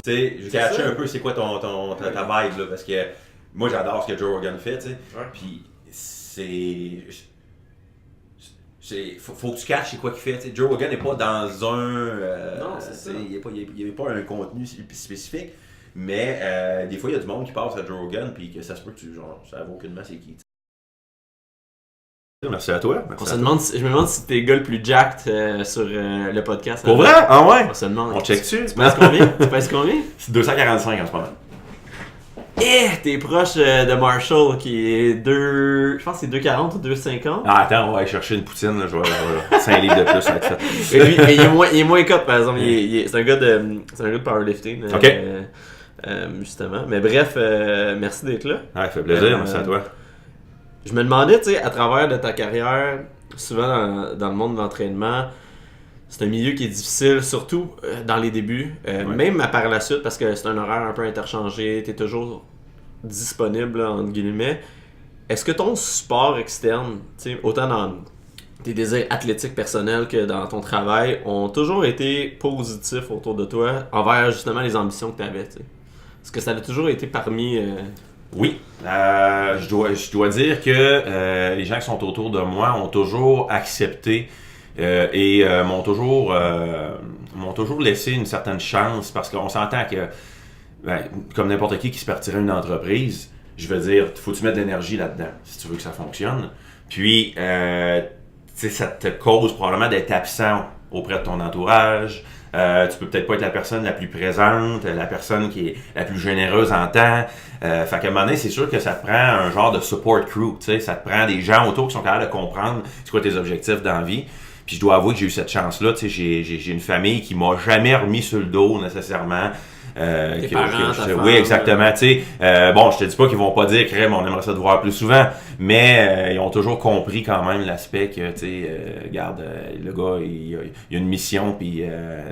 Tu sais, je catcher un peu c'est quoi ta vibe, là, parce que moi j'adore ce que Joe Rogan fait, tu sais. Ouais. Puis faut que tu catches c'est quoi qu'il fait. T'sais. Joe Rogan n'est pas dans un. Non, c'est ça. Il n'y a pas un contenu spécifique, mais des fois il y a du monde qui passe à Joe Rogan puis que ça se peut que tu genre ça vaut aucunement c'est qui. Merci à toi. Je me demande si t'es le gars le plus jacked sur le podcast. Pour vrai? Ah ouais? On se demande. On check-tu? Tu penses combien? Tu penses combien? C'est 245 en ce moment. T'es proche de Marshall qui est 2. Je pense que c'est 2,40 ou 2,50. Ah, attends, on va aller chercher une poutine. Là, je vais 5 livres de plus, ça va être fait. Et lui, mais il est moins cut par exemple. C'est un gars de powerlifting. Ok. Justement. Mais bref, merci d'être là. Ouais, ça fait plaisir, merci à toi. Je me demandais, tu sais, à travers de ta carrière, souvent dans le monde de l'entraînement, c'est un milieu qui est difficile, surtout dans les débuts, même par la suite, parce que c'est un horaire un peu interchangé, tu es toujours disponible, là, entre guillemets. Est-ce que ton support externe, tu sais, autant dans tes désirs athlétiques personnels que dans ton travail, ont toujours été positifs autour de toi, envers justement les ambitions que tu avais, tu sais? Est-ce que ça a toujours été parmi... Oui, je dois dire que les gens qui sont autour de moi ont toujours accepté et m'ont toujours laissé une certaine chance parce qu'on s'entend que, comme n'importe qui se partirait une entreprise, je veux dire, il faut que tu mettes de l'énergie là-dedans si tu veux que ça fonctionne. Puis, ça te cause probablement d'être absent auprès de ton entourage. Tu peux peut-être pas être la personne la plus présente, la personne qui est la plus généreuse en temps. Fait qu'à un moment donné, c'est sûr que ça te prend un genre de support crew, tu sais, ça te prend des gens autour qui sont capables de comprendre c'est quoi tes objectifs dans la vie. Puis je dois avouer que j'ai eu cette chance-là, tu sais, j'ai une famille qui m'a jamais remis sur le dos nécessairement. Tes parents, ta femme, oui, exactement. Tu sais, bon, je te dis pas qu'ils vont pas dire crème, on aimerait ça te voir plus souvent, mais ils ont toujours compris quand même l'aspect que, tu sais, regarde, le gars, il a une mission, puis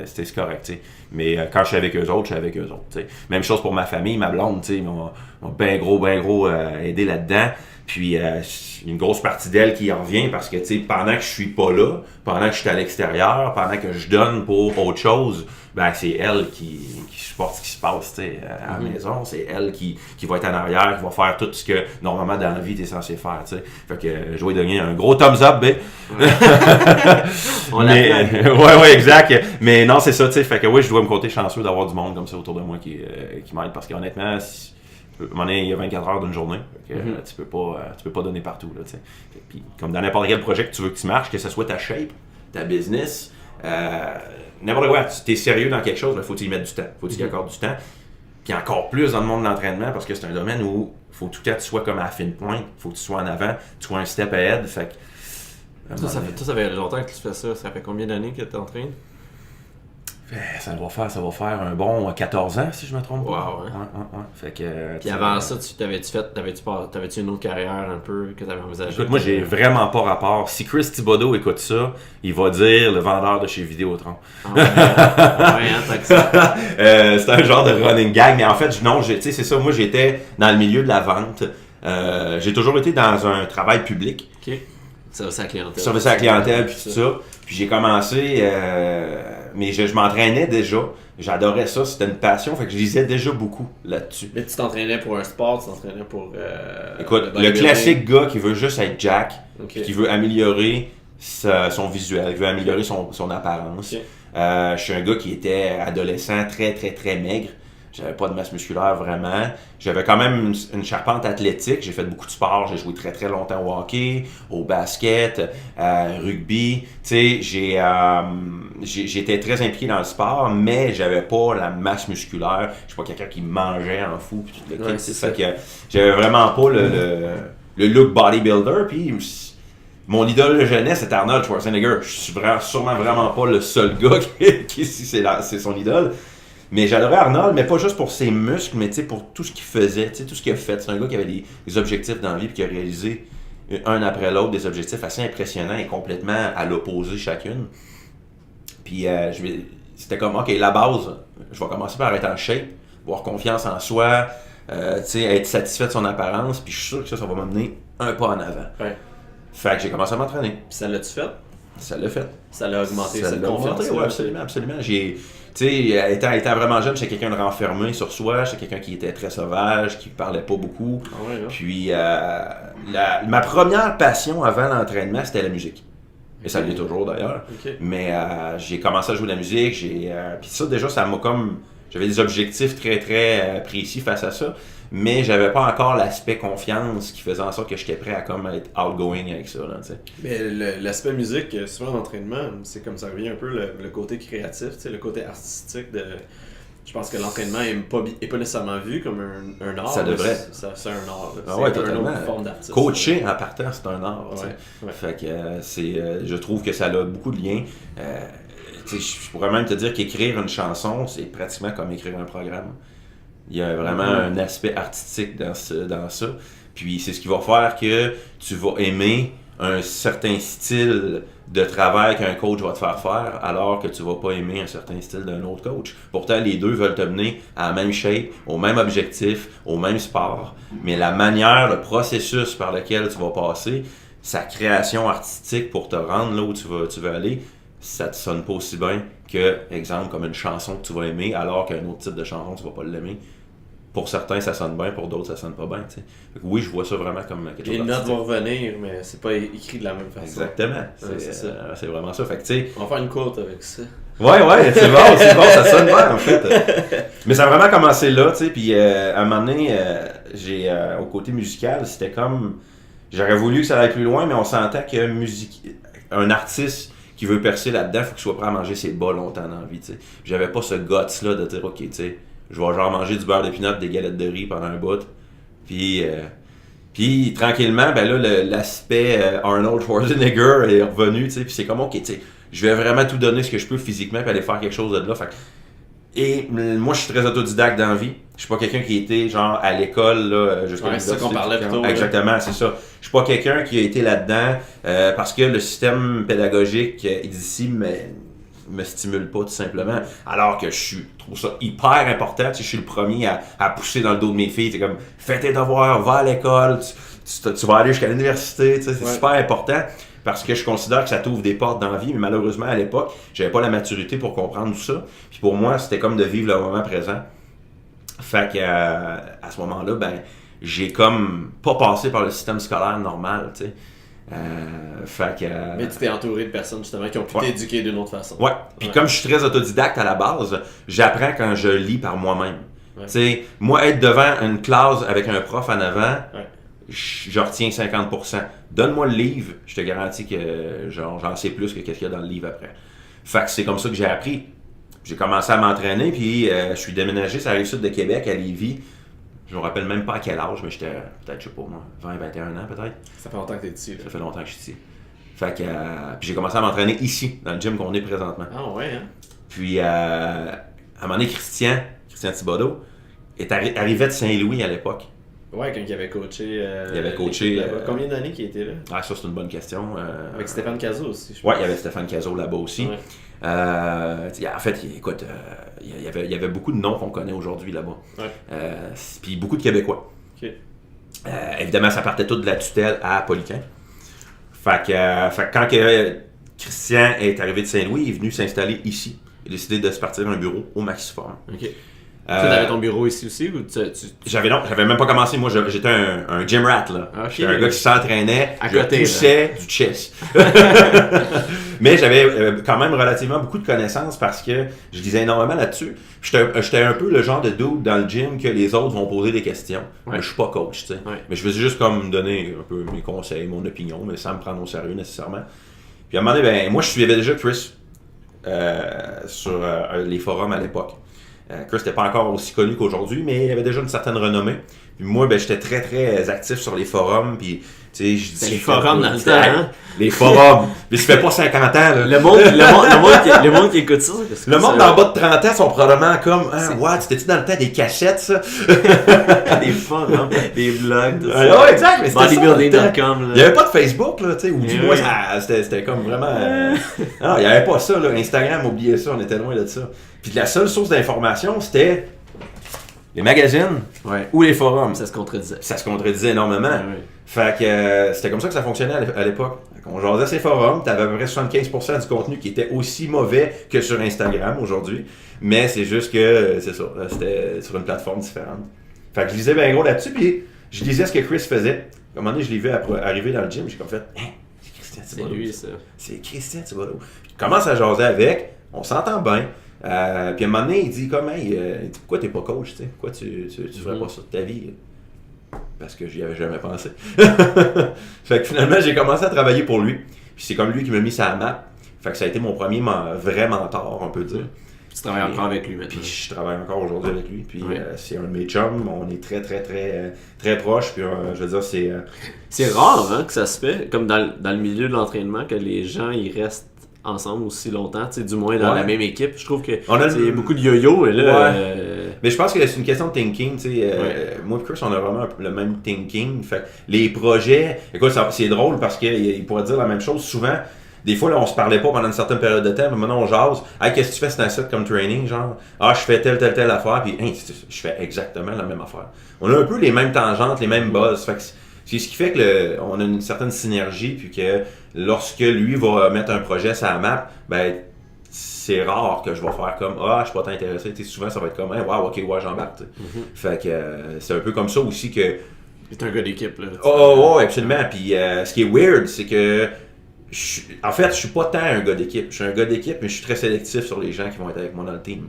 c'est correct, tu sais. Mais quand je suis avec eux autres, je suis avec eux autres, tu sais. Même chose pour ma famille, ma blonde, tu sais, ils m'ont bien gros aidé là-dedans. Puis une grosse partie d'elle qui en revient parce que, tu sais, pendant que je suis pas là, pendant que je suis à l'extérieur, pendant que je donne pour autre chose, ben c'est elle qui supporte ce qui se passe, tu sais, à la maison. C'est elle qui va être en arrière, qui va faire tout ce que normalement dans la vie t'es censé faire, tu sais. Fait que je vais lui donner un gros thumbs up, ben. On l'apprend. Ouais, exact. Mais non, c'est ça, tu sais. Fait que oui, je dois me compter chanceux d'avoir du monde comme ça autour de moi qui m'aide parce qu'honnêtement, à un moment donné, il y a 24 heures d'une journée. Tu peux pas donner partout. Là, puis, comme dans n'importe quel projet que tu veux que tu marches, que ce soit ta shape, ta business, n'importe quoi, tu es sérieux dans quelque chose, il faut que tu y mettes du temps. Faut que tu y accordes du temps. Puis encore plus dans le monde de l'entraînement, parce que c'est un domaine où il faut tout le temps que tu sois comme à la fine pointe, il faut que tu sois en avant, tu sois un step ahead. Fait que, ça fait longtemps que tu fais ça. Ça fait combien d'années que tu t'entraînes? Ça va faire un bon 14 ans, si je me trompe pas. Wow, ouais. Fait que, puis avant ça, t'avais-tu une autre carrière un peu que t'avais envisagé? Écoute, moi, j'ai vraiment pas rapport. Si Chris Thibodeau écoute ça, il va dire le vendeur de chez Vidéotron. Tant que ça. C'est un genre de running gag, mais en fait, non, tu sais, c'est ça. Moi, j'étais dans le milieu de la vente. J'ai toujours été dans un travail public. OK. Service à la clientèle. Service à la clientèle, puis tout ça. Puis j'ai commencé, mais je m'entraînais déjà. J'adorais ça, c'était une passion, fait que je lisais déjà beaucoup là-dessus. Mais tu t'entraînais pour un sport, tu t'entraînais pour... Écoute, le classique gars qui veut juste être Jack, okay. qui veut améliorer son visuel, qui veut améliorer son apparence. Okay. Je suis un gars qui était adolescent, très maigre. J'avais pas de masse musculaire vraiment. J'avais quand même une charpente athlétique. J'ai fait beaucoup de sport. J'ai joué très longtemps au hockey, au basket, rugby. Tu sais, j'étais très impliqué dans le sport, mais j'avais pas la masse musculaire. Je suis pas quelqu'un qui mangeait en fou. Puis tout le ouais, kit. Fait que j'avais vraiment pas le look bodybuilder. Puis mon idole de jeunesse c'était Arnold Schwarzenegger. Je suis sûrement vraiment pas le seul gars qui c'est son idole. Mais j'adorais Arnold, mais pas juste pour ses muscles, mais pour tout ce qu'il faisait, tout ce qu'il a fait. C'est un gars qui avait des objectifs dans la vie et qui a réalisé un après l'autre des objectifs assez impressionnants et complètement à l'opposé chacune. Puis c'était comme, OK, la base, je vais commencer par être en shape, avoir confiance en soi, être satisfait de son apparence, puis je suis sûr que ça va m'amener un pas en avant. Ouais. Fait que j'ai commencé à m'entraîner. Puis ça l'a-tu fait? Ça l'a fait. Ça l'a augmenté cette confiance. Oui, absolument, absolument. Étant vraiment jeune, j'étais quelqu'un de renfermé sur soi, j'étais quelqu'un qui était très sauvage, qui parlait pas beaucoup. Ah ouais, Puis ma première passion avant l'entraînement, c'était la musique. Et ça l'est toujours d'ailleurs. Okay. Mais j'ai commencé à jouer de la musique, puis ça déjà, ça m'a comme... J'avais des objectifs très très précis face à ça. Mais j'avais pas encore l'aspect confiance qui faisait en sorte que j'étais prêt à comme être outgoing avec ça. Là, mais l'aspect musique, souvent l'entraînement, c'est comme ça revient un peu le côté créatif, le côté artistique de. Je pense que l'entraînement est pas nécessairement vu comme un art. Ça devrait. C'est un art. Ah ouais, c'est une autre forme d'artiste. Coacher en partant, c'est un art. Ouais. Fait que je trouve que ça a beaucoup de liens. Je pourrais même te dire qu'écrire une chanson, c'est pratiquement comme écrire un programme. Il y a vraiment un aspect artistique dans ça. Puis c'est ce qui va faire que tu vas aimer un certain style de travail qu'un coach va te faire faire, alors que tu vas pas aimer un certain style d'un autre coach. Pourtant, les deux veulent te mener à la même shape, au même objectif, au même sport. Mais la manière, le processus par lequel tu vas passer, sa création artistique pour te rendre là où tu veux aller, ça te sonne pas aussi bien que, exemple, comme une chanson que tu vas aimer, alors qu'un autre type de chanson, tu vas pas l'aimer. Pour certains, ça sonne bien, pour d'autres, ça sonne pas bien. T'sais. Oui, je vois ça vraiment comme quelque chose. Les notes vont revenir, mais c'est pas écrit de la même façon. Exactement. C'est vraiment ça. Fait que, on va faire une quote avec ça. Ouais, c'est bon, ça sonne bien en fait. Mais ça a vraiment commencé là, tu sais. Puis à un moment donné, au côté musical, c'était comme. J'aurais voulu que ça aille plus loin, mais on sentait que un artiste qui veut percer là-dedans, il faut qu'il soit prêt à manger ses bas longtemps dans la vie, tu sais. J'avais pas ce guts-là de dire, ok, tu sais. Je vais genre manger du beurre d'épinards, des galettes de riz pendant un bout. Puis tranquillement, ben là, l'aspect Arnold Schwarzenegger est revenu, tu sais. Puis c'est comme, ok, tu sais, je vais vraiment tout donner ce que je peux physiquement puis aller faire quelque chose de là. Et moi, je suis très autodidacte dans la vie. Je suis pas quelqu'un qui a été genre à l'école là jusqu'à l'université. C'est ça qu'on parlait plus tôt. Exactement, c'est ça. Je suis pas quelqu'un qui a été là-dedans parce que le système pédagogique d'ici me stimule pas tout simplement, alors que je trouve ça hyper important. Tu sais, je suis le premier à pousser dans le dos de mes filles. C'est comme, fais tes devoirs, va à l'école, tu vas aller jusqu'à l'université. Tu sais, c'est super important parce que je considère que ça t'ouvre des portes dans la vie, mais malheureusement à l'époque, j'avais pas la maturité pour comprendre tout ça. Puis pour moi, c'était comme de vivre le moment présent. Fait que à ce moment-là, ben j'ai comme pas passé par le système scolaire normal, tu sais. Mais tu t'es entouré de personnes justement qui ont pu t'éduquer d'une autre façon. Ouais. Puis comme je suis très autodidacte à la base, j'apprends quand je lis par moi-même. Tu sais, moi être devant une classe avec un prof en avant, je retiens 50%. Donne-moi le livre, je te garantis que j'en sais plus que qu'est-ce qu'il y a dans le livre après. Fait que c'est comme ça que j'ai appris. J'ai commencé à m'entraîner, puis je suis déménagé sur la rive-sud de Québec à Lévis. Je me rappelle même pas à quel âge, mais j'étais peut-être, je sais pas moi, 20, 21 ans peut-être. Ça fait longtemps que t'es ici. Ça fait longtemps que je suis ici. Fait que, puis j'ai commencé à m'entraîner ici, dans le gym qu'on est présentement. Ah ouais, hein? Puis à un moment donné, Christian Thibodeau, arrivait de Saint-Louis à l'époque. Ouais, quand il avait coaché. Il avait coaché. Combien d'années qu'il était là? Ah, ça c'est une bonne question. Avec Stéphane Cazot aussi, je pense. Ouais, il y avait Stéphane Cazot là-bas aussi. Ouais. En fait, écoute, il y avait beaucoup de noms qu'on connaît aujourd'hui là-bas. Ouais. Puis beaucoup de Québécois. Okay. Évidemment, ça partait tout de la tutelle à Poliquin. Fait que quand Christian est arrivé de Saint-Louis, il est venu s'installer ici. Il a décidé de se partir un bureau au Maxiform. OK. Tu avais ton bureau ici aussi ou J'avais même pas commencé. Moi, j'étais un gym rat, là. Okay. J'étais un gars qui s'entraînait, je poussais du chess. Mais j'avais quand même relativement beaucoup de connaissances parce que je lisais énormément là-dessus. J'étais un peu le genre de dude dans le gym que les autres vont poser des questions. Ouais. Mais je suis pas coach, tu sais. Ouais. Mais je faisais juste comme donner un peu mes conseils, mon opinion, mais sans me prendre au sérieux nécessairement. Puis à un moment donné, moi, je suivais déjà Chris sur les forums à l'époque. Chris n'était pas encore aussi connu qu'aujourd'hui, mais il avait déjà une certaine renommée. Puis moi, j'étais très, très actif sur les forums. Puis, tu sais, je dis. Les forums dans le temps, hein? Les forums. Mais ça fait pas 50 ans, là. Le monde qui écoute ça. Le monde d'en bas de 30 ans sont probablement comme, what, c'était-tu dans le temps des cachettes, ça? Des forums, des blogs, tout ça. Ouais, exact, mais c'était bodybuilding.com. Il n'y avait pas de Facebook, là, tu sais, ou du moins, c'était comme vraiment. Non, il n'y avait pas ça, là. Instagram, oubliez ça, on était loin de ça. Puis la seule source d'information, c'était les magazines ou les forums. Ça se contredisait. Ça se contredisait énormément. Ouais. Fait que c'était comme ça que ça fonctionnait à l'époque. On jasait ces forums, t'avais à peu près 75% du contenu qui était aussi mauvais que sur Instagram aujourd'hui. Mais c'est juste que, c'est ça, c'était sur une plateforme différente. Fait que je lisais bien gros là-dessus, puis je lisais ce que Chris faisait. À un moment donné, je l'ai vu arriver dans le gym, j'ai comme fait, c'est Christian Thibodeau. C'est lui, ça. C'est Christian Thibodeau. Je commence à jaser avec, on s'entend bien. Puis à un moment donné, il dit comme, pourquoi t'es pas coach, tu sais? Pourquoi tu ferais pas ça de ta vie? Parce que j'y avais jamais pensé. Fait que finalement, j'ai commencé à travailler pour lui. Puis c'est comme lui qui m'a mis ça à map. Fait que ça a été mon premier vrai mentor, on peut dire. Puis tu travailles encore avec lui maintenant. Puis je travaille encore aujourd'hui avec lui. Puis c'est un de mes chums. On est très, très, très, très proches. Puis je veux dire, c'est... C'est rare que ça se fait, comme dans le milieu de l'entraînement, que les gens ils restent ensemble aussi longtemps, du moins dans la même équipe. Je trouve que il y a beaucoup de yo-yo. Et là, mais je pense que c'est une question de thinking. Moi et Chris, on a vraiment le même thinking. Fait les projets... Écoute, c'est drôle parce qu'il pourrait dire la même chose. Souvent, des fois, là, on se parlait pas pendant une certaine période de temps, mais maintenant on jase. Hey, qu'est-ce que tu fais cet asset comme training? Genre, je fais telle affaire, puis je fais exactement la même affaire. On a un peu les mêmes tangentes, les mêmes buzz. Fait que c'est ce qui fait que on a une certaine synergie, puis que lorsque lui va mettre un projet sur la map, ben c'est rare que je vais faire comme je suis pas tant intéressé. Souvent ça va être comme j'embarque. Fait que c'est un peu comme ça aussi que. C'est un gars d'équipe là. Absolument. Puis ce qui est weird, c'est que en fait, je suis pas tant un gars d'équipe. Je suis un gars d'équipe, mais je suis très sélectif sur les gens qui vont être avec moi dans le team.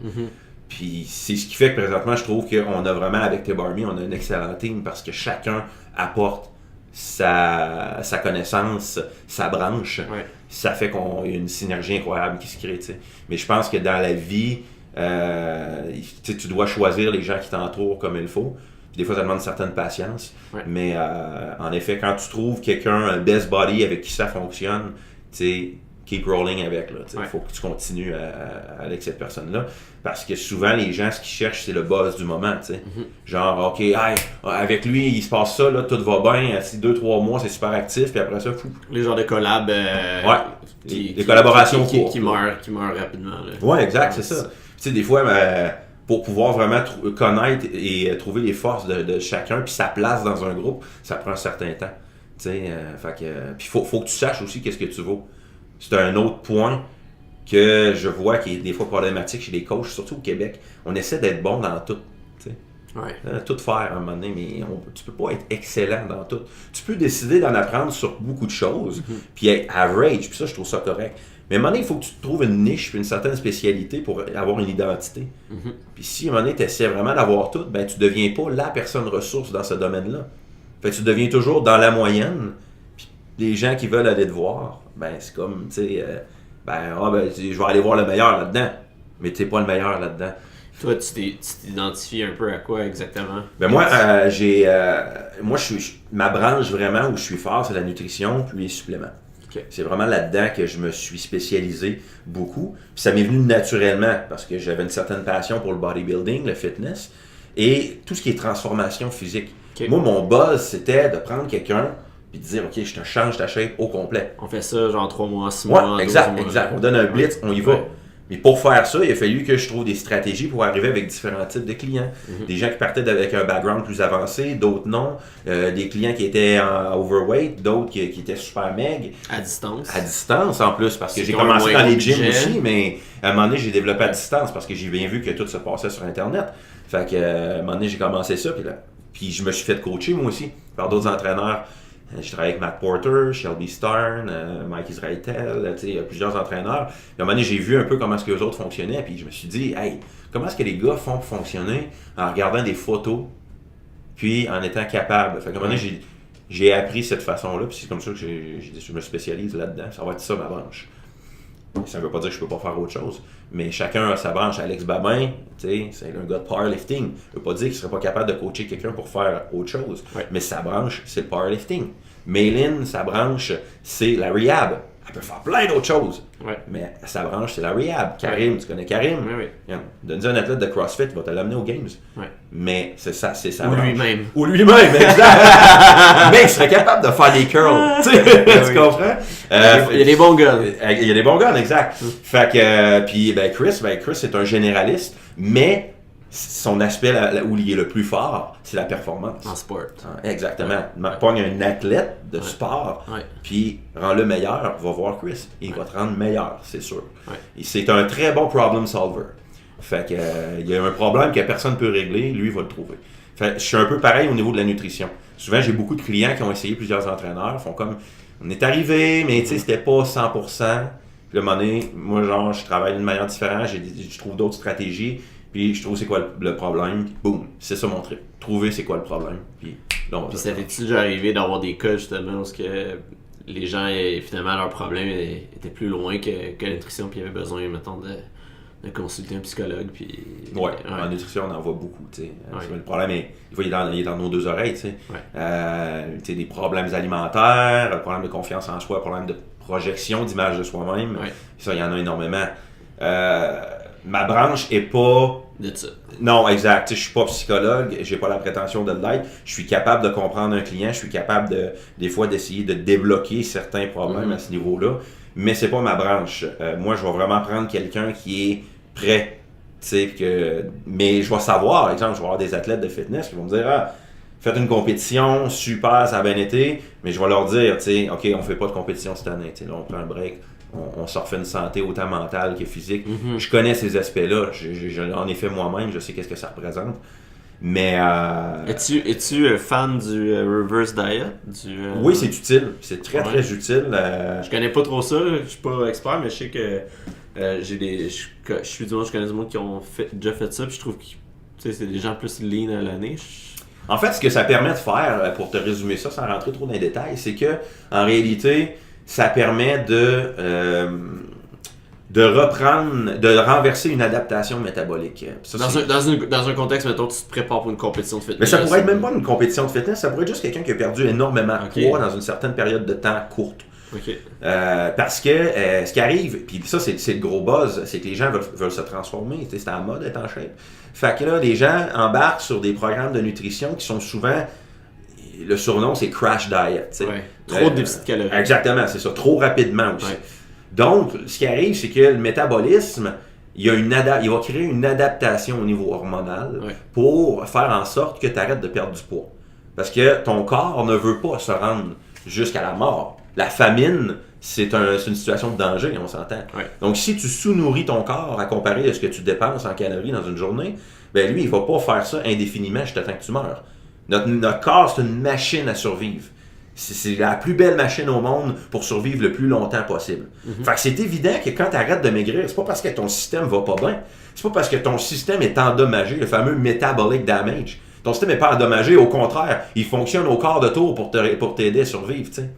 Puis c'est ce qui fait que présentement, je trouve qu'on a vraiment, avec Tib Army, on a un excellent team parce que chacun apporte sa connaissance, sa branche. Ça fait qu'on a une synergie incroyable qui se crée. T'sais. Mais je pense que dans la vie, tu dois choisir les gens qui t'entourent comme il faut. Puis des fois, ça demande une certaine patience. Mais en effet, quand tu trouves quelqu'un, un best buddy avec qui ça fonctionne, tu sais, keep rolling avec. Il faut que tu continues avec cette personne-là. Parce que souvent, les gens, ce qu'ils cherchent, c'est le buzz du moment. Genre, OK, avec lui, il se passe ça, là, tout va bien. 2-3 mois, c'est super actif. Puis après ça, fou. Les genres de collabs. Des collaborations qui meurent rapidement. Oui, exact, c'est ça. Tu sais, des fois, pour pouvoir vraiment connaître et trouver les forces de chacun, puis sa place dans un groupe, ça prend un certain temps. Puis faut que tu saches aussi qu'est-ce que tu vaux. C'est un autre point que je vois qui est des fois problématique chez les coachs, surtout au Québec. On essaie d'être bon dans tout. Tout faire à un moment donné, mais tu peux pas être excellent dans tout. Tu peux décider d'en apprendre sur beaucoup de choses, puis être average, puis ça, je trouve ça correct. Mais à un moment donné, il faut que tu trouves une niche, puis une certaine spécialité pour avoir une identité. Puis si à un moment donné, tu essaies vraiment d'avoir tout, ben tu deviens pas la personne ressource dans ce domaine-là. Fait que tu deviens toujours dans la moyenne, puis les gens qui veulent aller te voir, ben c'est comme, tu sais, je vais aller voir le meilleur là-dedans, mais tu n'es pas le meilleur là-dedans. Toi, tu t'identifies un peu à quoi exactement? Ben moi, ma branche vraiment où je suis fort, c'est la nutrition puis les suppléments. Okay. C'est vraiment là-dedans que je me suis spécialisé beaucoup. Puis ça m'est venu naturellement parce que j'avais une certaine passion pour le bodybuilding, le fitness et tout ce qui est transformation physique. Okay. Moi, mon buzz, c'était de prendre quelqu'un puis de dire, OK, je te change ta shape au complet. On fait ça genre 3 mois, 6 mois, exact. On donne un blitz, on y va. Mais pour faire ça, il a fallu que je trouve des stratégies pour arriver avec différents types de clients. Des gens qui partaient avec un background plus avancé, d'autres non. Des clients qui étaient en overweight, d'autres qui étaient super maigres. À distance. À distance en plus, parce que j'ai commencé dans les gyms aussi, mais à un moment donné, j'ai développé à distance parce que j'ai bien vu que tout se passait sur Internet. Fait que à un moment donné, j'ai commencé ça, puis je me suis fait coacher moi aussi par d'autres entraîneurs. Je travaille avec Matt Porter, Shelby Starn, Mike Israetel, il y a plusieurs entraîneurs. Puis à un moment donné, j'ai vu un peu comment est-ce que les autres fonctionnaient, puis je me suis dit, hey, comment est-ce que les gars font pour fonctionner en regardant des photos, puis en étant capable. Fait qu'à un moment donné, j'ai appris cette façon-là, puis c'est comme ça que je me spécialise là-dedans. Ça va être ça ma branche. Ça ne veut pas dire que je ne peux pas faire autre chose, mais chacun a sa branche. Alex Babin, c'est un gars de powerlifting. Ça ne veut pas dire qu'il ne serait pas capable de coacher quelqu'un pour faire autre chose, mais sa branche, c'est le powerlifting. Maylin, sa branche, c'est la rehab. Elle peut faire plein d'autres choses, mais sa branche, c'est la rehab. Karim, tu connais Karim? Donne-lui un athlète de CrossFit, il va te l'amener aux Games. Mais c'est ça, c'est sa branche. Ou lui-même, exact. Mais il serait capable de faire des curls. Tu comprends? Il y a des bons gars. Il y a des bons gars, exact. Fait que, puis Chris, c'est un généraliste, mais son aspect où il est le plus fort, c'est la performance. En sport. Exactement. Pogne un athlète de sport, puis rends-le meilleur, va voir Chris. Il va te rendre meilleur, c'est sûr. Et c'est un très bon problem solver. Fait que il y a un problème que personne ne peut régler, lui, il va le trouver. Fait, je suis un peu pareil au niveau de la nutrition. Souvent, j'ai beaucoup de clients qui ont essayé plusieurs entraîneurs, font comme, on est arrivé, mais tu sais, c'était pas 100%. Puis à un moment donné, moi, genre, je travaille d'une manière différente, je trouve d'autres stratégies, puis je trouve c'est quoi le problème, puis boum, c'est ça mon truc. Trouver c'est quoi le problème, puis là, on va. Puis ça t'est-tu déjà arrivé d'avoir des cas, justement, où les gens, finalement, leur problème était plus loin que la nutrition, puis ils avaient besoin, mettons, de consulter un psychologue, puis... Ouais, en nutrition, on en voit beaucoup, tu sais. Le problème, des fois, il est dans nos deux oreilles, tu sais. Tu sais, des problèmes alimentaires, problème de confiance en soi, problème de projection, d'image de soi-même. Ça, il y en a énormément. Ma branche est pas... De ça. Non, exact. Je suis pas psychologue, j'ai pas la prétention de l'être. Je suis capable de comprendre un client, je suis capable des fois d'essayer de débloquer certains problèmes à ce niveau-là, mais c'est pas ma branche. Moi, je vais vraiment prendre quelqu'un qui est prêt. Mais je vais savoir, par exemple, je vais avoir des athlètes de fitness qui vont me dire faites une compétition, super, ça a bien été, mais je vais leur dire, OK, on fait pas de compétition cette année, là, on prend un break. On se refait une santé autant mentale que physique. Je connais ces aspects-là. J'en ai fait moi-même. Je sais qu'est-ce que ça représente. Mais... Es-tu fan du reverse diet? Oui, c'est utile. C'est très, très utile. Je connais pas trop ça. Je suis pas expert, mais je sais que je connais du monde qui ont déjà fait ça. Puis je trouve que c'est des gens plus lean à l'année. En fait, ce que ça permet de faire, pour te résumer ça sans rentrer trop dans les détails, c'est que en réalité... ça permet de reprendre, de renverser une adaptation métabolique. Ça, dans un contexte, mettons, tu te prépares pour une compétition de fitness. Mais ça pourrait être même pas une compétition de fitness, ça pourrait être juste quelqu'un qui a perdu énormément de poids dans une certaine période de temps courte. Parce que ce qui arrive, puis ça c'est le gros buzz, c'est que les gens veulent se transformer, c'est à la mode d'être en shape. Fait que là, les gens embarquent sur des programmes de nutrition qui sont souvent... Le surnom, c'est crash diet. Trop de déficit calorique. Exactement, c'est ça. Trop rapidement aussi. Donc, ce qui arrive, c'est que le métabolisme, il va créer une adaptation au niveau hormonal pour faire en sorte que tu arrêtes de perdre du poids. Parce que ton corps ne veut pas se rendre jusqu'à la mort. La famine, c'est une situation de danger, on s'entend. Donc, si tu sous-nourris ton corps à comparer à ce que tu dépenses en calories dans une journée, ben lui, il ne va pas faire ça indéfiniment jusqu'à temps que tu meurs. Notre corps, c'est une machine à survivre. C'est la plus belle machine au monde pour survivre le plus longtemps possible. Fait que c'est évident que quand tu arrêtes de maigrir, c'est pas parce que ton système va pas bien. C'est pas parce que ton système est endommagé, le fameux metabolic damage. Ton système n'est pas endommagé, au contraire, il fonctionne au quart de tour pour t'aider à survivre. T'sais.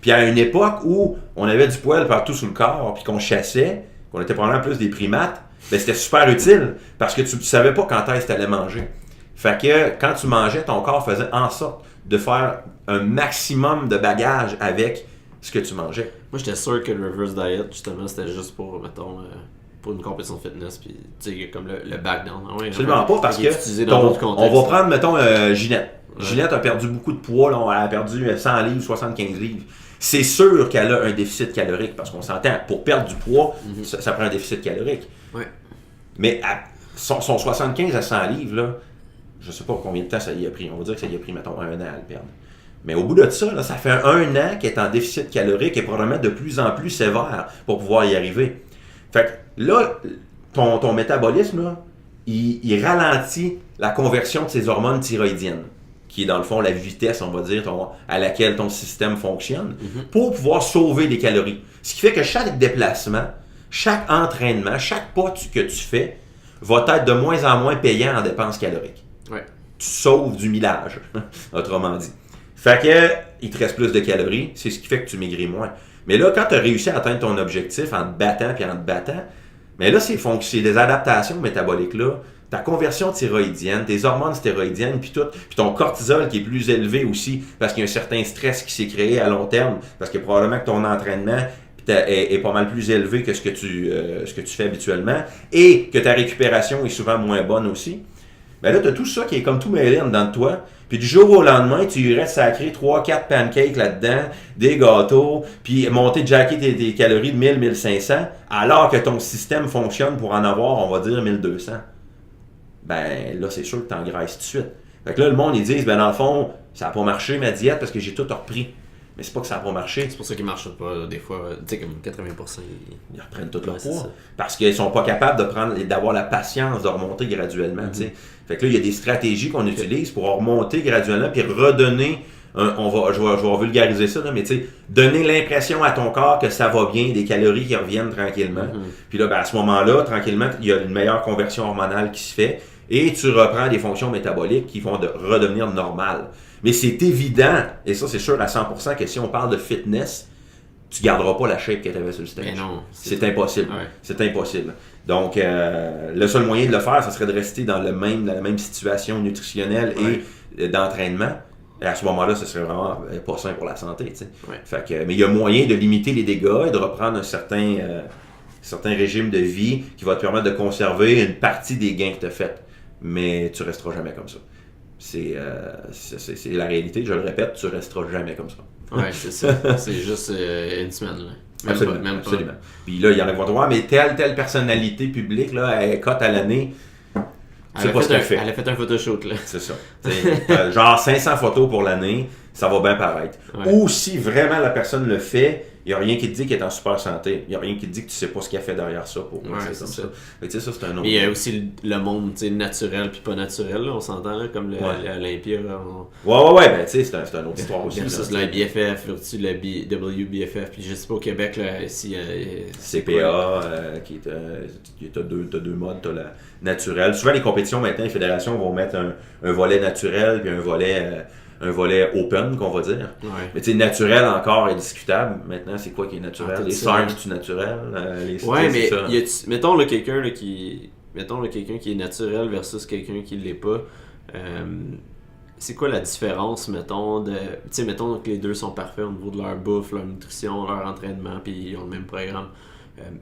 Puis à une époque où on avait du poil partout sur le corps, puis qu'on chassait, qu'on était probablement plus des primates, ben c'était super utile parce que tu ne savais pas quand est-ce que tu allais manger. Fait que quand tu mangeais, ton corps faisait en sorte de faire un maximum de bagages avec ce que tu mangeais. Moi, j'étais sûr que le reverse diet, justement, c'était juste pour, mettons, pour une compétition de fitness, puis tu sais, comme le back down. Absolument pas, parce que on va prendre, mettons, Ginette. Ginette a perdu beaucoup de poids, là, elle a perdu 100 livres, 75 livres. C'est sûr qu'elle a un déficit calorique, parce qu'on s'entend, pour perdre du poids, ça prend un déficit calorique. Mais son 75 à 100 livres, là, je sais pas combien de temps ça y a pris. On va dire que ça y a pris, mettons, 1 an à le perdre. Mais au bout de ça, là, ça fait 1 an qu'elle est en déficit calorique et probablement de plus en plus sévère pour pouvoir y arriver. Fait que là, ton métabolisme, là, il ralentit la conversion de ses hormones thyroïdiennes, qui est dans le fond la vitesse, on va dire, à laquelle ton système fonctionne, pour pouvoir sauver des calories. Ce qui fait que chaque déplacement, chaque entraînement, chaque pas que tu fais, va être de moins en moins payant en dépenses caloriques. Tu sauves du millage, autrement dit. Fait que, il te reste plus de calories, c'est ce qui fait que tu maigris moins. Mais là, quand tu as réussi à atteindre ton objectif en te battant puis en te battant, mais là, c'est des adaptations métaboliques là. Ta conversion thyroïdienne, tes hormones stéroïdiennes, puis tout, puis ton cortisol qui est plus élevé aussi, parce qu'il y a un certain stress qui s'est créé à long terme, parce que probablement que ton entraînement est pas mal plus élevé que ce que tu fais habituellement, et que ta récupération est souvent moins bonne aussi. Ben là, tu as tout ça qui est comme tout mêlé en dedans de toi. Puis du jour au lendemain, tu irais sacrer 3-4 pancakes là-dedans, des gâteaux, puis jacker tes calories de 1000-1500, alors que ton système fonctionne pour en avoir, on va dire, 1200. ben là, c'est sûr que tu engraisses tout de suite. Fait que là, le monde, ils disent, ben dans le fond, ça n'a pas marché ma diète parce que j'ai tout repris. Mais c'est pas que ça n'a pas marché. C'est pour ça qu'ils ne marchent pas, des fois. Tu sais, comme 80%. Ils reprennent tout leur poids. Parce qu'ils sont pas capables d'avoir la patience de remonter graduellement. Fait que là, il y a des stratégies qu'on utilise pour remonter graduellement puis redonner. Je vais vulgariser ça, là, mais tu sais, donner l'impression à ton corps que ça va bien, des calories qui reviennent tranquillement. Puis là, ben, à ce moment-là, tranquillement, il y a une meilleure conversion hormonale qui se fait et tu reprends des fonctions métaboliques qui vont redevenir normales. Mais c'est évident, et ça c'est sûr à 100%, que si on parle de fitness, tu ne garderas pas la shape que tu avais sur le stage. Mais non, c'est impossible. Ouais. C'est impossible. Donc, le seul moyen de le faire, ce serait de rester dans la même situation nutritionnelle et d'entraînement. Et à ce moment-là, ce serait vraiment pas sain pour la santé. Fait que, mais il y a moyen de limiter les dégâts et de reprendre un certain régime de vie qui va te permettre de conserver une partie des gains que tu as faits. Mais tu ne resteras jamais comme ça. C'est la réalité, je le répète, tu ne resteras jamais comme ça. Ouais, c'est ça. C'est juste une semaine. Là. Absolument. Puis là, il y en a qui vont te voir, mais telle personnalité publique, là, elle cote à l'année. C'est pas ce qu'elle fait. Elle a fait un photoshoot, là. C'est ça. Genre 500 photos pour l'année, ça va bien paraître. Ouais. Ou si vraiment la personne le fait, il n'y a rien qui te dit qu'elle est en super santé. Il n'y a rien qui te dit que tu ne sais pas ce qu'elle fait derrière ça. Pour c'est comme ça. Fait que ça, c'est un autre. Et il y a aussi le monde naturel puis pas naturel, là, on s'entend, là, comme l'Olympia. Ouais, ben tu sais, c'est une autre histoire aussi. Ça, c'est la BFF, la WBFF, puis je sais pas au Québec, là, si. CPA, qui est. T'as deux modes, t'as la naturelle. Souvent, les compétitions maintenant, les fédérations vont mettre un volet naturel puis un volet open, qu'on va dire. Ouais. Mais tu sais, naturel encore est discutable. Maintenant, c'est quoi qui est naturel? Les SARMs, c'est naturel? Ouais, mais mettons là, quelqu'un là, qui est naturel versus quelqu'un qui l'est pas. C'est quoi la différence, mettons, mettons que les deux sont parfaits au niveau de leur bouffe, leur nutrition, leur entraînement, puis ils ont le même programme.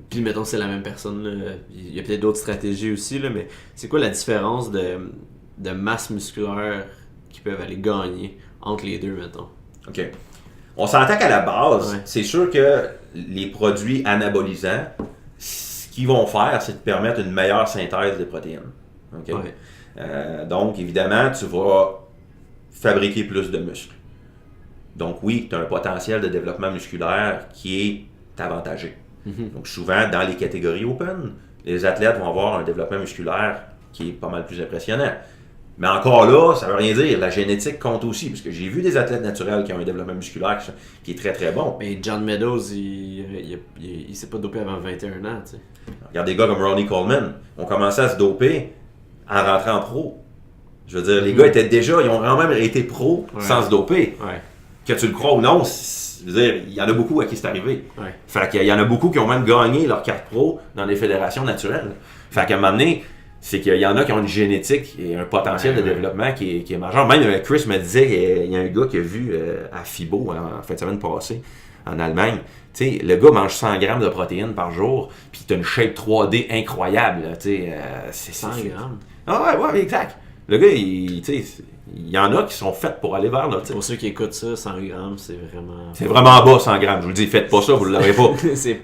Puis mettons c'est la même personne, là. Il y a peut-être d'autres stratégies aussi, là, mais c'est quoi la différence de masse musculaire qui peuvent aller gagner entre les deux, mettons? OK. On s'entend qu'à la base, c'est sûr que les produits anabolisants, ce qu'ils vont faire, c'est te permettre une meilleure synthèse des protéines. OK? Donc, évidemment, tu vas fabriquer plus de muscles. Donc oui, tu as un potentiel de développement musculaire qui est avantagé. Donc souvent, dans les catégories open, les athlètes vont avoir un développement musculaire qui est pas mal plus impressionnant. Mais encore là, ça veut rien dire. La génétique compte aussi, parce que j'ai vu des athlètes naturels qui ont un développement musculaire qui est très très bon. Mais John Meadows, il s'est pas dopé avant 21 ans, tu sais. Regarde des gars comme Ronnie Coleman, ont commencé à se doper en rentrant en pro. Je veux dire, les gars ils ont quand même été pro sans se doper. Ouais. Que tu le crois ou non, je veux dire, il y en a beaucoup à qui c'est arrivé. Ouais. Fait qu'il y en a beaucoup qui ont même gagné leur carte pro dans les fédérations naturelles. Fait qu'à un moment donné, c'est qu'il y en a qui ont une génétique et un potentiel de développement qui est majeur. Même Chris me disait qu'il y a un gars qui a vu à FIBO en fin de semaine passée, en Allemagne. Tu sais, le gars mange 100 grammes de protéines par jour, puis tu as une shape 3D incroyable. C'est 100 grammes? Ah ouais, exact. Le gars, il y en a qui sont faits pour aller vers là. Pour ceux qui écoutent ça, 100 grammes, c'est vraiment... C'est vraiment bas, 100 grammes. Je vous le dis, faites pas ça, vous ne l'aurez pas.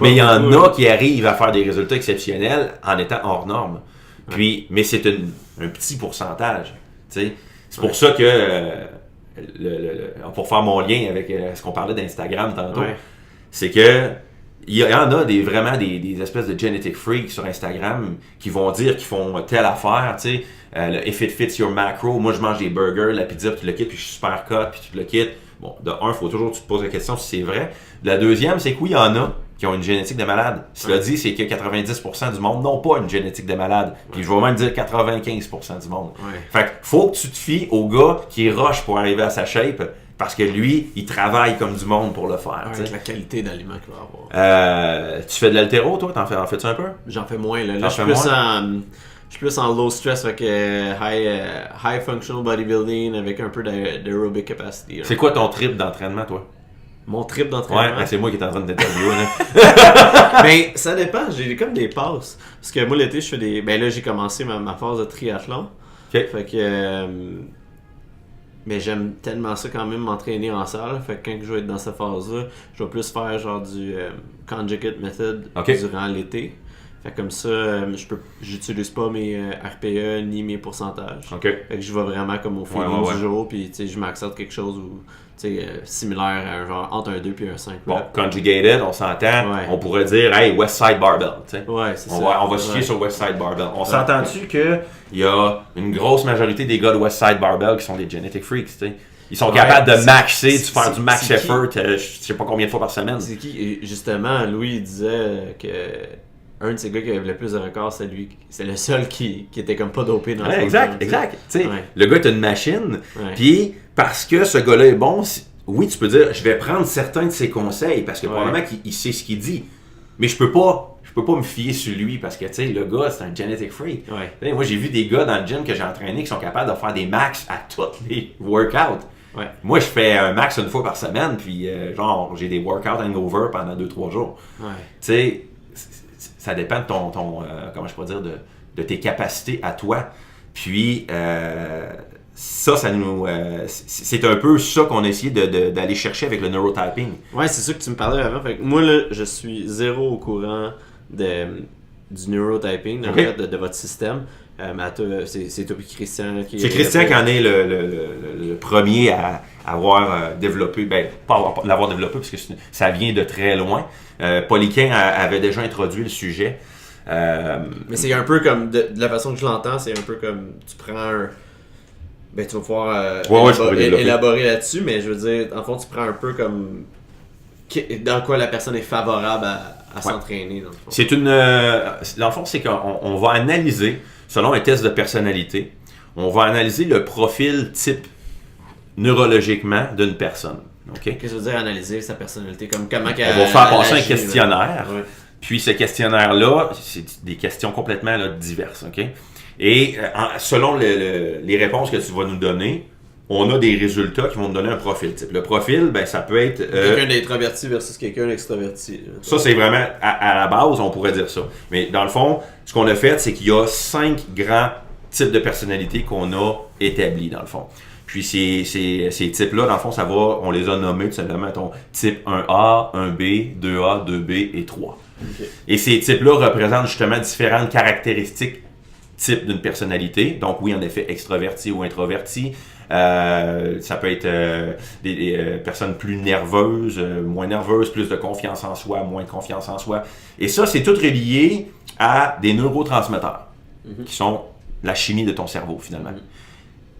Mais il y en a qui arrivent à faire des résultats exceptionnels en étant hors norme. Puis, mais c'est un petit pourcentage. C'est pour ça que, pour faire mon lien avec ce qu'on parlait d'Instagram tantôt, c'est que il y en a vraiment des espèces de genetic freaks sur Instagram qui vont dire qu'ils font telle affaire, tu sais, if it fits your macro, moi je mange des burgers, la pizza, puis tu le quittes, puis je suis super cut, puis tu le quittes. Bon, de un, il faut toujours que tu te poses la question si c'est vrai. De la deuxième, c'est qu'il y en a qui ont une génétique de malade. Cela dit, c'est que 90% du monde n'ont pas une génétique de malade. Puis je vais même dire 95% du monde. Fait que faut que tu te fies au gars qui rush pour arriver à sa shape, parce que lui, il travaille comme du monde pour le faire. Avec la qualité d'aliments qu'il va avoir. Tu fais de l'haltéro, toi? En fais-tu un peu? J'en fais moins. Là je suis plus en low stress avec high functional bodybuilding avec un peu d'aerobic capacity. C'est quoi ton trip d'entraînement, toi? Mon trip d'entraînement? Ouais, c'est moi qui est en train de t'interviewer. Là. Ben, ça dépend. J'ai comme des passes. Parce que moi, l'été, je fais des... Ben là, j'ai commencé ma phase de triathlon. Okay. Fait que... Mais j'aime tellement ça quand même, m'entraîner en salle. Fait que quand je vais être dans cette phase-là, je vais plus faire genre du conjugate method durant l'été. Fait comme ça, j'utilise pas mes RPE ni mes pourcentages. OK. Fait que je vais vraiment comme au feeling du jour, puis je m'accepte quelque chose similaire à un genre entre un 2 puis un 5. Bon, conjugated, on s'entend. On pourrait dire, hey, West Side Barbell. Ouais, c'est ça. On va se fier sur West Side Barbell. On s'entend-tu qu'il y a une grosse majorité des gars de West Side Barbell qui sont des genetic freaks, tu sais? Ils sont capables de maxer, de faire du max effort, je sais pas combien de fois par semaine. C'est qui? Justement, Louis il disait que un de ces gars qui avait le plus de records, c'est lui. C'est le seul qui était comme pas dopé dans le Exact. Le gars est une machine. Puis, parce que ce gars-là est bon, oui, tu peux dire, je vais prendre certains de ses conseils, parce que probablement qu'il sait ce qu'il dit. Mais je peux pas me fier sur lui, parce que, tu sais, le gars, c'est un genetic freak. Moi, j'ai vu des gars dans le gym que j'ai entraîné qui sont capables de faire des max à tous les workouts. Moi, je fais un max une fois par semaine, puis genre, j'ai des workouts hangover pendant 2-3 jours. Tu sais, ça dépend de ton comment je pourrais dire, de tes capacités à toi. Puis, ça nous... c'est un peu ça qu'on a essayé d'aller chercher avec le neurotyping. Ouais, c'est ça que tu me parlais avant. Fait que moi, là, je suis zéro au courant du neurotyping, en fait, de votre système. C'est toi et Christian qui... C'est Christian qui en est le premier à avoir développé, pas l'avoir développé parce que ça vient de très loin. Pauliquin avait déjà introduit le sujet. Mais c'est un peu comme, de la façon que je l'entends, c'est un peu comme, tu prends un... tu vas pouvoir élaborer là-dessus, mais je veux dire, en fond, tu prends un peu comme... dans quoi la personne est favorable à s'entraîner, dans le fond. Dans le fond, c'est qu'on va analyser, selon un test de personnalité, on va analyser le profil type neurologiquement d'une personne. Okay? Qu'est-ce que ça veut dire analyser sa personnalité? Comme comment on va faire passer un questionnaire. Puis ce questionnaire-là, c'est des questions complètement diverses. Okay? Et selon les réponses que tu vas nous donner, on a des résultats qui vont nous donner un profil type. Le profil, ça peut être... quelqu'un d'introverti versus quelqu'un d'extraverti. Ça, c'est vraiment, à la base, on pourrait dire ça. Mais dans le fond, ce qu'on a fait, c'est qu'il y a 5 grands types de personnalités qu'on a établis, dans le fond. Puis ces types-là, dans le fond, on les a nommés tout simplement, ton type 1A, 1B, 2A, 2B et 3. Okay. Et ces types-là représentent justement différentes caractéristiques type d'une personnalité. Donc oui, en effet, extraverti ou introverti. Ça peut être des personnes plus nerveuses, moins nerveuses, plus de confiance en soi, moins de confiance en soi. Et ça, c'est tout relié à des neurotransmetteurs, qui sont la chimie de ton cerveau, finalement.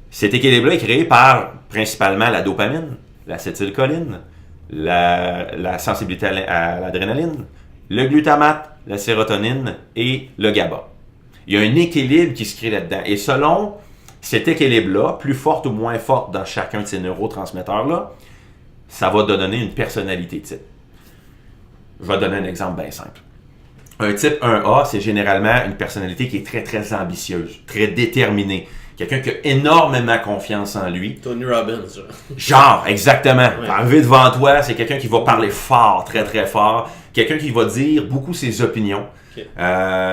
Cet équilibre-là est créé par, principalement, la dopamine, l'acétylcholine, la sensibilité à l'adrénaline, le glutamate, la sérotonine et le GABA. Il y a un équilibre qui se crée là-dedans. Et selon cet équilibre-là, plus forte ou moins forte dans chacun de ces neurotransmetteurs-là, ça va te donner une personnalité type. Je vais te donner un exemple bien simple. Un type 1A, c'est généralement une personnalité qui est très, très ambitieuse, très déterminée. Quelqu'un qui a énormément confiance en lui. Tony Robbins, genre, exactement. Arrivé devant toi, c'est quelqu'un qui va parler fort, très, très fort. Quelqu'un qui va dire beaucoup ses opinions. Okay.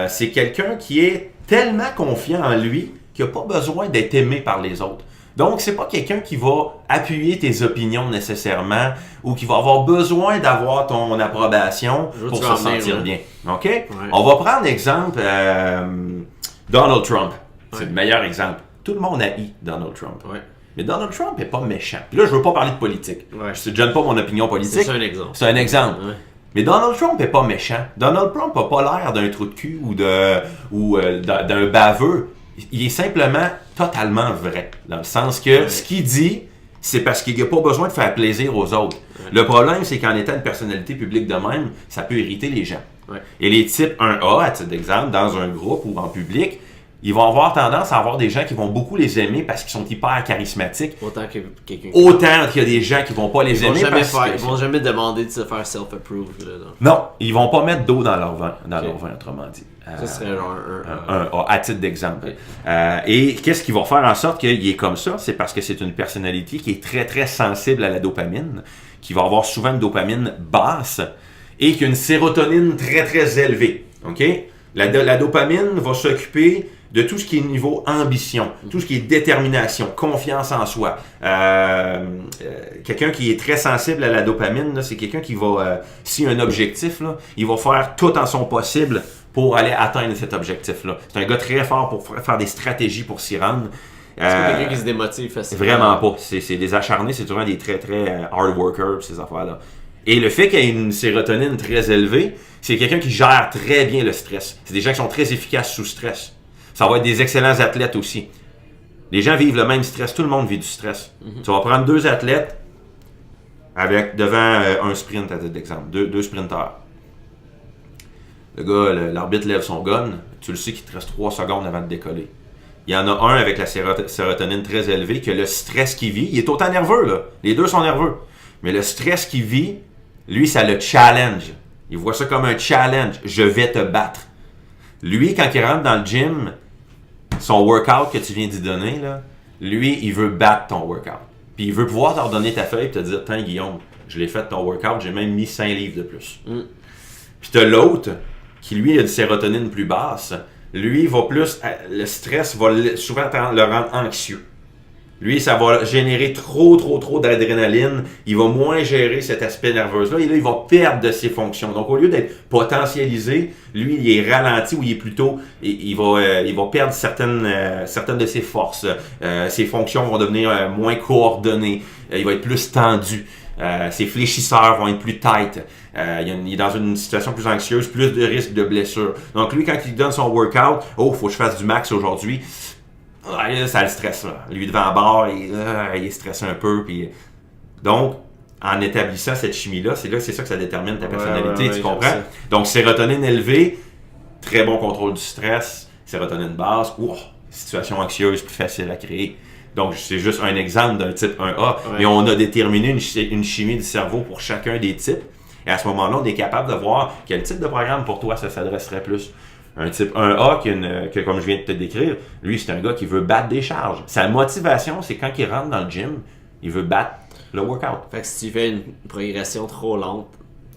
C'est quelqu'un qui est tellement confiant en lui qu'il n'a pas besoin d'être aimé par les autres. Donc, c'est pas quelqu'un qui va appuyer tes opinions nécessairement ou qui va avoir besoin d'avoir ton approbation pour se sentir bien. OK? Ouais. On va prendre l'exemple Donald Trump. C'est le meilleur exemple. Tout le monde haït Donald Trump. Ouais. Mais Donald Trump n'est pas méchant. Puis là, je veux pas parler de politique. Ouais. Je ne donne pas mon opinion politique. C'est un exemple. C'est un exemple. Ouais. Mais Donald Trump n'est pas méchant. Donald Trump n'a pas l'air d'un trou de cul ou d'un baveux. Il est simplement totalement vrai. Dans le sens que ce qu'il dit, c'est parce qu'il n'a pas besoin de faire plaisir aux autres. Ouais. Le problème, c'est qu'en étant une personnalité publique de même, ça peut irriter les gens. Ouais. Et les types 1A, à titre d'exemple, dans un groupe ou en public, ils vont avoir tendance à avoir des gens qui vont beaucoup les aimer parce qu'ils sont hyper charismatiques. Autant qu'il y a des gens qui vont pas les aimer ils vont jamais demander de se faire self-approve. Non, ils vont pas mettre d'eau dans leur vin, autrement dit. Ça serait genre à titre d'exemple. Et qu'est-ce qui va faire en sorte qu'il est comme ça? C'est parce que c'est une personnalité qui est très, très sensible à la dopamine, qui va avoir souvent une dopamine basse et qui a une sérotonine très, très élevée. OK? La dopamine va s'occuper de tout ce qui est niveau ambition, tout ce qui est détermination, confiance en soi. Quelqu'un qui est très sensible à la dopamine, là, c'est quelqu'un qui va, s'il y a un objectif, là, il va faire tout en son possible pour aller atteindre cet objectif-là. C'est un gars très fort pour faire des stratégies pour s'y rendre. C'est pas quelqu'un qui se démotive facilement. Vraiment pas. C'est des acharnés, c'est souvent des très hard workers, ces affaires-là. Et le fait qu'il y ait une sérotonine très élevée, c'est quelqu'un qui gère très bien le stress. C'est des gens qui sont très efficaces sous stress. Ça va être des excellents athlètes aussi. Les gens vivent le même stress. Tout le monde vit du stress. Tu vas prendre 2 athlètes avec devant un sprint, à titre d'exemple. 2 sprinteurs. Le gars, l'arbitre lève son gun. Tu le sais qu'il te reste 3 secondes avant de décoller. Il y en a un avec la sérotonine très élevée que le stress qu'il vit, il est autant nerveux, là. Les deux sont nerveux. Mais le stress qu'il vit, lui, ça le challenge. Il voit ça comme un challenge. Je vais te battre. Lui, quand il rentre dans le gym, son workout que tu viens d'y donner, là, lui, il veut battre ton workout. Puis il veut pouvoir te redonner ta feuille et te dire, tiens, Guillaume, je l'ai fait ton workout, j'ai même mis 5 livres de plus. Puis t'as l'autre, qui lui a une sérotonine plus basse. Lui, va plus, le stress va souvent le rendre anxieux. Lui, ça va générer trop d'adrénaline. Il va moins gérer cet aspect nerveux-là. Et là, il va perdre de ses fonctions. Donc, au lieu d'être potentialisé, lui, il est ralenti ou il est plutôt... Il va perdre certaines de ses forces. Ses fonctions vont devenir moins coordonnées. Il va être plus tendu. Ses fléchisseurs vont être plus tight. Il est dans une situation plus anxieuse, plus de risque de blessure. Donc, lui, quand il donne son workout, « Oh, faut que je fasse du max aujourd'hui », ça le stresse, là. Lui, devant la barre, il est stressé un peu. Puis... Donc, en établissant cette chimie-là, c'est ça que ça détermine ta personnalité, tu comprends? Donc, sérotonine élevée, très bon contrôle du stress. Sérotonine basse, situation anxieuse, plus facile à créer. Donc, c'est juste un exemple d'un type 1A. Mais on a déterminé une chimie du cerveau pour chacun des types. Et à ce moment-là, on est capable de voir quel type de programme pour toi ça s'adresserait plus. Un type 1A que, comme je viens de te décrire, lui, c'est un gars qui veut battre des charges. Sa motivation, c'est quand il rentre dans le gym, il veut battre le workout. Fait que si tu fais une progression trop lente,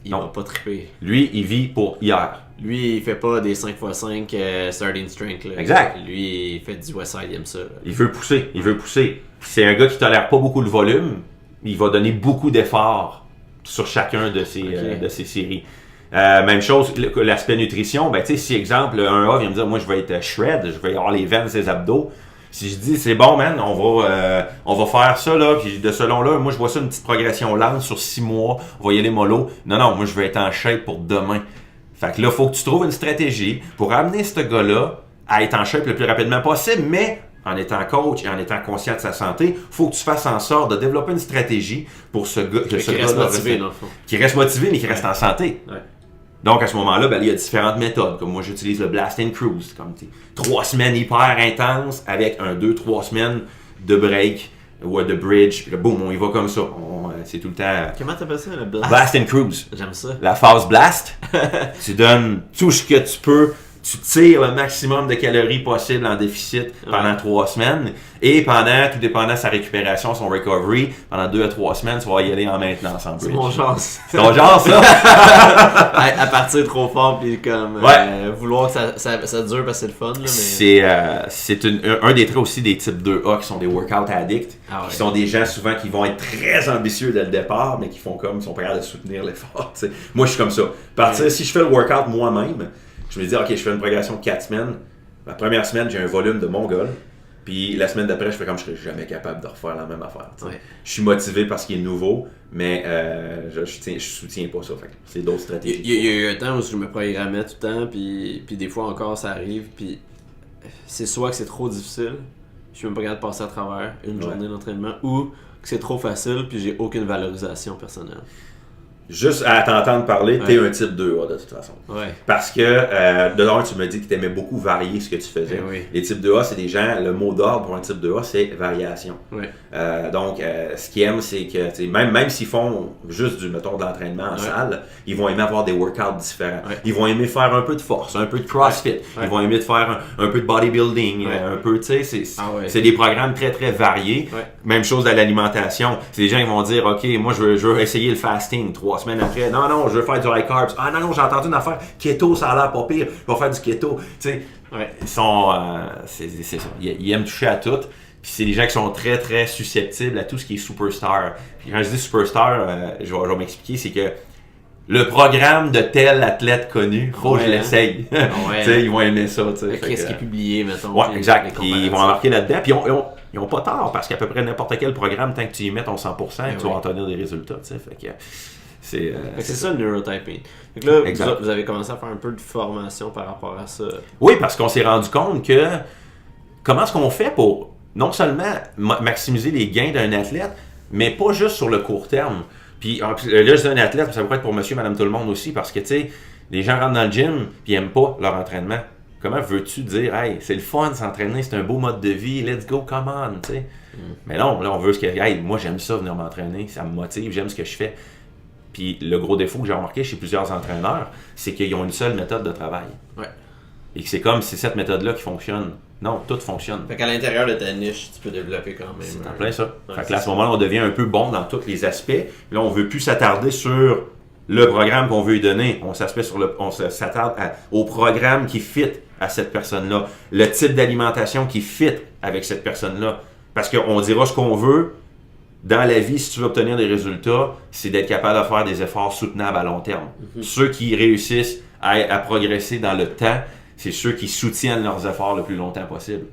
il va pas triper. Lui, il vit pour hier. Lui, il fait pas des 5x5 starting strength. Là. Exact. Lui, il fait du Westside, il aime ça. Là. Il veut pousser. C'est un gars qui tolère pas beaucoup le volume. Il va donner beaucoup d'efforts sur chacun de ses séries. Même chose, l'aspect nutrition, ben tu sais, si exemple, un A vient me dire, moi je vais être shred, je vais avoir les veines, ses abdos. Si je dis, c'est bon man, on va faire ça là, puis de selon là, moi je vois ça une petite progression lente sur 6 mois, on va y aller mollo. Non, moi je vais être en shape pour demain. Fait que là, faut que tu trouves une stratégie pour amener ce gars-là à être en shape le plus rapidement possible, mais en étant coach et en étant conscient de sa santé, faut que tu fasses en sorte de développer une stratégie pour ce gars, qui reste motivé, dans le fond. Qui reste motivé, mais qui reste en santé. Ouais. Donc, à ce moment-là, il y a différentes méthodes. Comme moi, j'utilise le Blast and Cruise. Comme 3 semaines hyper intenses avec 2-3 semaines de break ou de bridge. Puis là, boum, on y va comme ça. C'est tout le temps... Comment t'appelles ça, le Blast? Blast and Cruise. J'aime ça. La phase Blast, tu donnes tout ce que tu peux. Tu tires le maximum de calories possible en déficit pendant 3 semaines. Et pendant, tout dépendant de sa récupération, son recovery, pendant 2 à 3 semaines, tu vas y aller en maintenance en bridge. C'est mon genre. C'est ton genre, ça? à partir trop fort, puis comme vouloir que ça dure parce que c'est le fun. Là, mais... C'est un des traits aussi des types 2A qui sont des workout addicts, qui sont des gens souvent qui vont être très ambitieux dès le départ, mais qui font comme, ils sont pas capables de soutenir l'effort. T'sais. Moi, je suis comme ça. Si je fais le workout moi-même, je me dis, OK, je fais une progression de 4 semaines. La première semaine, j'ai un volume de mongol. Puis la semaine d'après, je fais comme je serais jamais capable de refaire la même affaire. Ouais. Je suis motivé parce qu'il est nouveau, mais je soutiens pas ça. Fait. C'est d'autres stratégies. Il y a eu un temps où je me programmais tout le temps, puis des fois encore ça arrive. Puis c'est soit que c'est trop difficile, je suis même pas capable de passer à travers une journée d'entraînement, ou que c'est trop facile, puis j'ai aucune valorisation personnelle. Juste à t'entendre parler, t'es un type 2A de toute façon. Ouais. Parce que, de l'un, tu me dis que t'aimais beaucoup varier ce que tu faisais. Oui. Les types 2A, c'est des gens, le mot d'ordre pour un type 2A, c'est variation. Ouais. Donc, ce qu'ils aiment, c'est que, même s'ils font juste de l'entraînement en salle, ils vont aimer avoir des workouts différents. Ouais. Ils vont aimer faire un peu de force, un peu de crossfit. Ouais. Ils vont aimer faire un peu de bodybuilding, un peu, tu sais, c'est des programmes très, très variés. Ouais. Même chose à l'alimentation. C'est des gens qui vont dire, OK, moi, je veux essayer le fasting 3 3 semaines après, non, je veux faire du high carbs. Ah non, j'ai entendu une affaire, keto, ça a l'air pas pire, je vais faire du keto. Tu sais, ils sont, c'est ça, ils aiment toucher à tout. Puis c'est des gens qui sont très, très susceptibles à tout ce qui est superstar. Puis quand je dis superstar, je vais m'expliquer, c'est que le programme de tel athlète connu, faut que je l'essaye. Ils vont aimer ça. Qu'est-ce qui est publié, mettons. Ouais, exact. Ils vont embarquer là-dedans. Puis ils ont pas tort, parce qu'à peu près n'importe quel programme, tant que tu y mets ton 100%, tu vas en tenir des résultats. Fait que c'est ça le neurotyping. Donc là, vous avez commencé à faire un peu de formation par rapport à ça. Oui, parce qu'on s'est rendu compte que comment est-ce qu'on fait pour non seulement maximiser les gains d'un athlète, mais pas juste sur le court terme. Puis là, je dis un athlète, ça pourrait être pour monsieur, madame, tout le monde aussi, parce que, tu sais, les gens rentrent dans le gym puis ils n'aiment pas leur entraînement. Comment veux-tu dire, hey, c'est le fun de s'entraîner, c'est un beau mode de vie, let's go, come on, tu sais. Mais non, là, on veut ce que, hey, moi, j'aime ça, venir m'entraîner, ça me motive, j'aime ce que je fais. Puis le gros défaut que j'ai remarqué chez plusieurs entraîneurs, c'est qu'ils ont une seule méthode de travail. Ouais. Et que c'est comme, c'est cette méthode-là qui fonctionne. Non, tout fonctionne. Fait qu'à l'intérieur de ta niche, tu peux développer quand même. C'est en plein ça. Fait que là, à ce moment-là, on devient un peu bon dans tous les aspects. Puis là, on veut plus s'attarder sur le programme qu'on veut lui donner. On s'attarde au programme qui fit à cette personne-là. Le type d'alimentation qui fit avec cette personne-là. Parce qu'on dira ce qu'on veut. Dans la vie, si tu veux obtenir des résultats, c'est d'être capable de faire des efforts soutenables à long terme. Ceux qui réussissent à progresser dans le temps, c'est ceux qui soutiennent leurs efforts le plus longtemps possible.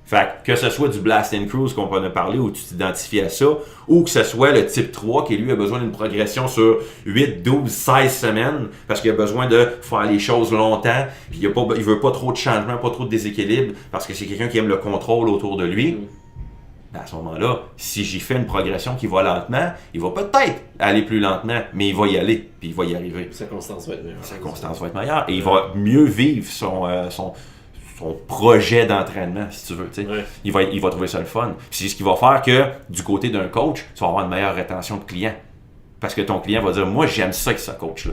Fait que ce soit du blast and cruise qu'on peut en parler, où tu t'identifies à ça, ou que ce soit le type 3 qui lui a besoin d'une progression sur 8, 12, 16 semaines, parce qu'il a besoin de faire les choses longtemps, puis il veut pas trop de changements, pas trop de déséquilibre, parce que c'est quelqu'un qui aime le contrôle autour de lui. À ce moment-là, si j'y fais une progression qui va lentement, il va peut-être aller plus lentement, mais il va y aller, puis il va y arriver. Sa constance va être meilleure. Sa constance va être meilleure. Et il va mieux vivre son projet d'entraînement, si tu veux. Il va trouver ça le fun. Puis c'est ce qui va faire que, du côté d'un coach, tu vas avoir une meilleure rétention de clients. Parce que ton client va dire, moi, j'aime ça avec ce coach-là.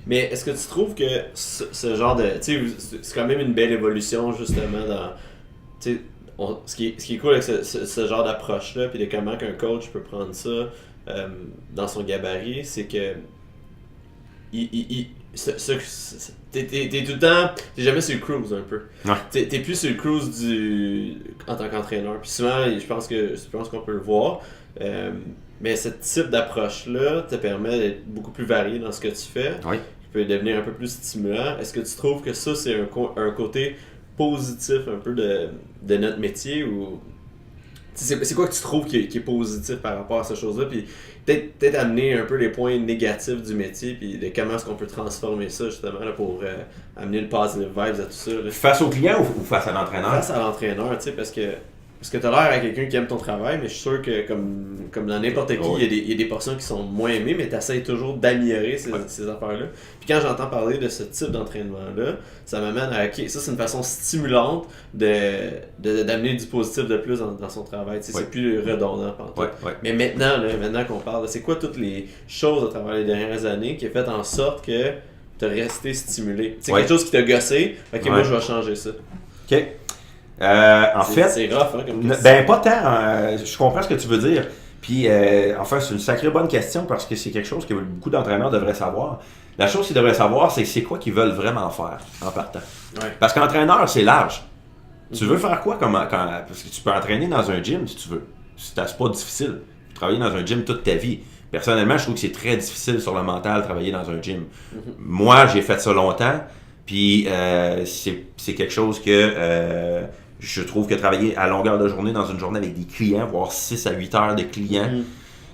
Mais est-ce que tu trouves que ce genre de... Tu sais, c'est quand même une belle évolution, justement, dans... Tu sais, ce qui est cool avec ce genre d'approche-là, puis de comment qu'un coach peut prendre ça dans son gabarit, c'est que t'es tout le temps, t'es jamais sur le cruise un peu. Ouais. T'es plus sur le cruise en tant qu'entraîneur. Puis souvent, je pense qu'on peut le voir. Mais ce type d'approche-là te permet d'être beaucoup plus varié dans ce que tu fais. Oui. Qui peut devenir un peu plus stimulant. Est-ce que tu trouves que ça, c'est un côté positif un peu de notre métier, ou c'est quoi que tu trouves qui est positif par rapport à ces choses-là, puis peut-être amener un peu les points négatifs du métier, puis de comment est-ce qu'on peut transformer ça justement là, pour amener une positive vibes à tout ça là. Face au client ou face à l'entraîneur? Face à l'entraîneur, tu sais, parce que tu as l'air à quelqu'un qui aime ton travail, mais je suis sûr que comme dans n'importe qui, il y a des portions qui sont moins aimées, mais tu essaies toujours d'améliorer ces affaires-là. Puis quand j'entends parler de ce type d'entraînement-là, ça m'amène à, ok, ça c'est une façon stimulante d'amener du positif de plus dans son travail. Tu sais, c'est plus redondant. Mais maintenant qu'on parle, c'est quoi toutes les choses à travers les dernières années qui a fait en sorte que tu as resté stimulé? C'est quelque chose qui t'a gossé, ok, moi je vais changer ça. Ok. En fait, c'est rough, hein, comme question. Ben pas tant. Je comprends ce que tu veux dire. Puis, enfin, c'est une sacrée bonne question parce que c'est quelque chose que beaucoup d'entraîneurs devraient savoir. La chose qu'ils devraient savoir, c'est quoi qu'ils veulent vraiment faire en partant. Ouais. Parce qu'entraîneur, c'est large. Tu veux faire quoi parce que tu peux entraîner dans un gym si tu veux. C'est pas difficile. Tu peux travailler dans un gym toute ta vie. Personnellement, je trouve que c'est très difficile sur le mental de travailler dans un gym. Moi, j'ai fait ça longtemps. Puis, c'est quelque chose que je trouve que travailler à longueur de journée dans une journée avec des clients, voire 6 à 8 heures de clients,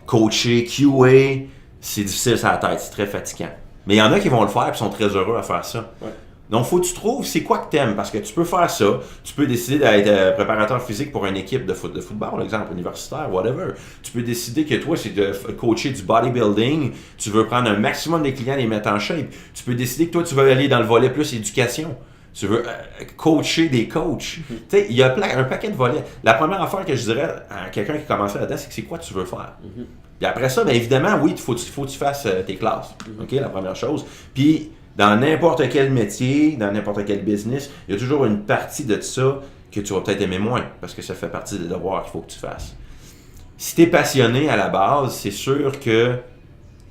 coacher, QA, c'est difficile sur la tête, c'est très fatigant. Mais il y en a qui vont le faire et sont très heureux à faire ça. Ouais. Donc, faut que tu trouves c'est quoi que tu aimes, parce que tu peux faire ça. Tu peux décider d'être préparateur physique pour une équipe de football, par exemple, universitaire, whatever. Tu peux décider que toi, c'est de coacher du bodybuilding. Tu veux prendre un maximum des clients et les mettre en shape. Tu peux décider que toi, tu veux aller dans le volet plus éducation. Tu veux coacher des coachs. Tu sais, il y a un paquet de volets. La première affaire que je dirais à quelqu'un qui commencerait là-dedans, c'est quoi tu veux faire. Puis après ça, bien évidemment, oui, il faut que tu fasses tes classes. OK, la première chose. Puis, dans n'importe quel métier, dans n'importe quel business, il y a toujours une partie de ça que tu vas peut-être aimer moins, parce que ça fait partie des devoirs qu'il faut que tu fasses. Si tu es passionné à la base, c'est sûr que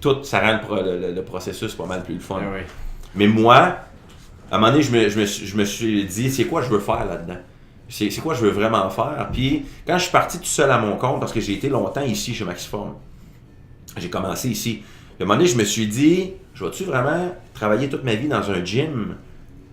tout, ça rend le processus pas mal plus le fun. Ouais. Mais moi, à un moment donné, je me suis dit, c'est quoi je veux faire là-dedans? C'est quoi je veux vraiment faire? Puis, quand je suis parti tout seul à mon compte, parce que j'ai été longtemps ici chez Maxiform, j'ai commencé ici. À un moment donné, je me suis dit, je vais-tu vraiment travailler toute ma vie dans un gym,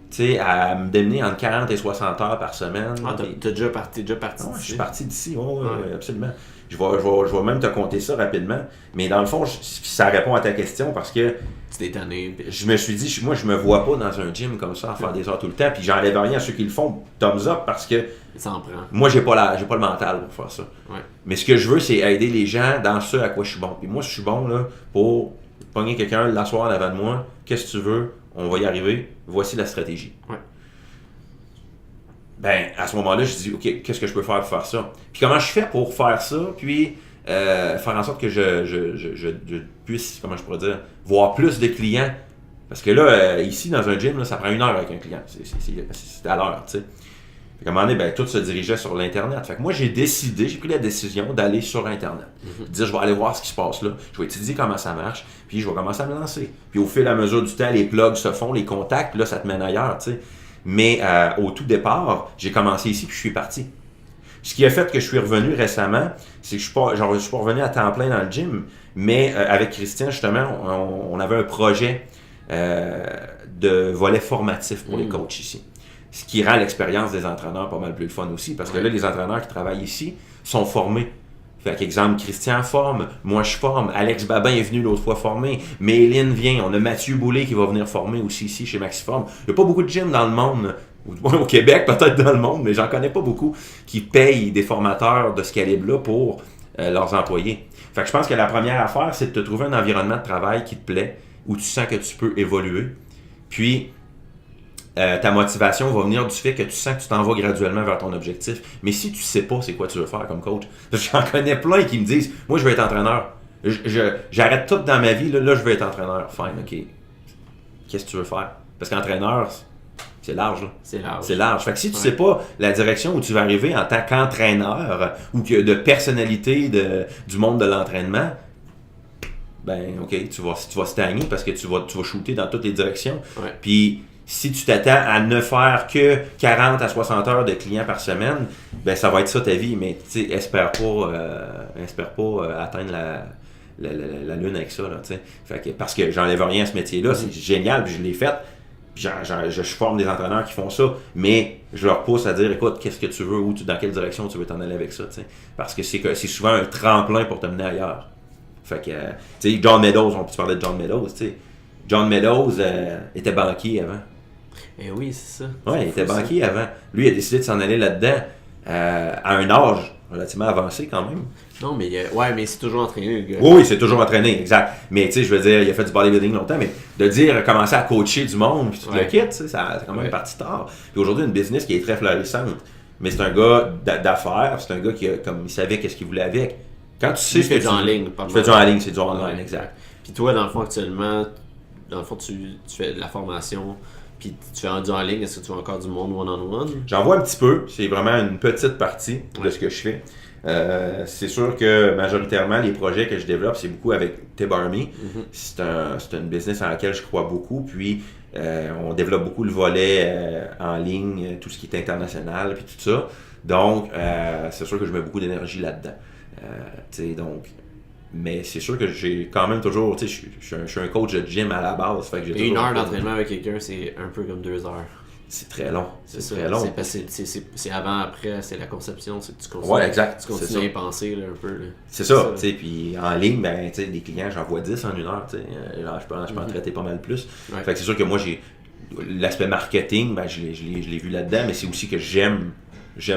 tu sais, à me donner entre 40 et 60 heures par semaine? Ah, t'es déjà parti Ouais, je suis parti d'ici, oui, absolument. Je vais même te compter ça rapidement. Mais dans le fond, ça répond à ta question parce que tu t'es tanné. Je me suis dit, moi, je me vois pas dans un gym comme ça à faire des heures tout le temps. Puis j'enlève rien à ceux qui le font, thumbs up, parce que ça en prend. Moi, j'ai pas le mental pour faire ça. Ouais. Mais ce que je veux, c'est aider les gens dans ce à quoi je suis bon. Puis moi, je suis bon là, pour pogner quelqu'un, l'asseoir en avant de moi. Qu'est-ce que tu veux? On va y arriver. Voici la stratégie. Ouais. Ben, à ce moment-là, je dis, OK, qu'est-ce que je peux faire pour faire ça? Puis comment je fais pour faire ça? Puis faire en sorte que je puisse, comment je pourrais dire, voir plus de clients. Parce que là, ici, dans un gym, là, ça prend 1 heure avec un client. C'est à l'heure, tu sais. Fait qu'à un moment donné, ben, tout se dirigeait sur l'Internet. Fait que moi, j'ai pris la décision d'aller sur Internet. De dire, je vais aller voir ce qui se passe là. Je vais étudier comment ça marche. Puis je vais commencer à me lancer. Puis au fil et à mesure du temps, les plugs se font, les contacts, puis là, ça te mène ailleurs, tu sais. Mais au tout départ, j'ai commencé ici, puis je suis parti. Ce qui a fait que je suis revenu récemment, c'est que je suis pas revenu à temps plein dans le gym, mais avec Christian, justement, on avait un projet de volet formatif pour les coachs ici. Ce qui rend l'expérience des entraîneurs pas mal plus le fun aussi, parce que là, les entraîneurs qui travaillent ici sont formés. Fait qu'exemple, Christian forme, moi je forme, Alex Babin est venu l'autre fois former, Méline vient, on a Mathieu Boulay qui va venir former aussi ici chez Maxiform. Il n'y a pas beaucoup de gyms dans le monde, au Québec peut-être dans le monde, mais j'en connais pas beaucoup qui payent des formateurs de ce calibre-là pour leurs employés. Fait que je pense que la première affaire, c'est de te trouver un environnement de travail qui te plaît, où tu sens que tu peux évoluer. Puis, ta motivation va venir du fait que tu sens que tu t'en vas graduellement vers ton objectif. Mais si tu sais pas c'est quoi tu veux faire comme coach, j'en connais plein qui me disent, moi je veux être entraîneur. J'arrête tout dans ma vie, là je veux être entraîneur. Fine, ok. Qu'est-ce que tu veux faire? Parce qu'entraîneur, c'est large. Là. C'est large. Fait que si tu sais pas la direction où tu vas arriver en tant qu'entraîneur ou que de personnalité du monde de l'entraînement, ben ok, tu vas stagner parce que tu vas shooter dans toutes les directions. Ouais. Puis si tu t'attends à ne faire que 40 à 60 heures de clients par semaine, ben ça va être ça ta vie, mais tu sais, espère pas atteindre la lune avec ça, là, tu sais. Fait que, parce que j'enlève rien à ce métier-là, c'est génial, puis je l'ai fait, puis je forme des entraîneurs qui font ça, mais je leur pousse à dire, écoute, qu'est-ce que tu veux, dans quelle direction tu veux t'en aller avec ça, tu sais. Parce que c'est souvent un tremplin pour te mener ailleurs. Fait que, tu sais, John Meadows, on peut parler de John Meadows, tu sais. John Meadows était banquier avant. Eh oui, c'est ça. Oui, il était banquier avant. Lui, il a décidé de s'en aller là-dedans à un âge relativement avancé quand même. Non, mais mais c'est toujours entraîné, le gars. Oui, c'est toujours entraîné, exact. Mais tu sais, je veux dire, il a fait du bodybuilding longtemps, mais de dire commencer à coacher du monde, puis tu le quittes, tu sais, ça c'est quand même parti tard. Puis aujourd'hui, une business qui est très florissante. Mais c'est un gars d'affaires, c'est un gars qui il savait qu'est-ce qu'il voulait avec. Quand tu sais ce que tu fais en ligne, tu fais du en ligne, c'est du online, exact. Puis toi, dans le fond, actuellement, tu fais de la formation. Puis tu fais du en ligne, est-ce que tu as encore du monde one-on-one? J'en vois un petit peu, c'est vraiment une petite partie de ce que je fais. C'est sûr que majoritairement, les projets que je développe, c'est beaucoup avec Tib Army. C'est une business en laquelle je crois beaucoup. Puis on développe beaucoup le volet en ligne, tout ce qui est international, puis tout ça. Donc, c'est sûr que je mets beaucoup d'énergie là-dedans. Donc, mais c'est sûr que j'ai quand même toujours, tu sais, je suis un coach de gym à la base. Fait que j'ai 1 heure d'entraînement avec quelqu'un, c'est un peu comme 2 heures. C'est très long. C'est très long. C'est avant, après, c'est la conception, c'est que tu continues, exact. Tu continues à y penser là, un peu. Là. C'est ça, tu sais, puis en ligne, ben, tu sais, les clients, j'en vois 10 en 1 heure, tu sais. Je peux en traiter pas mal plus. Ouais. Fait que c'est sûr que moi, j'ai l'aspect marketing, ben, je l'ai vu là-dedans, mais c'est aussi que j'aime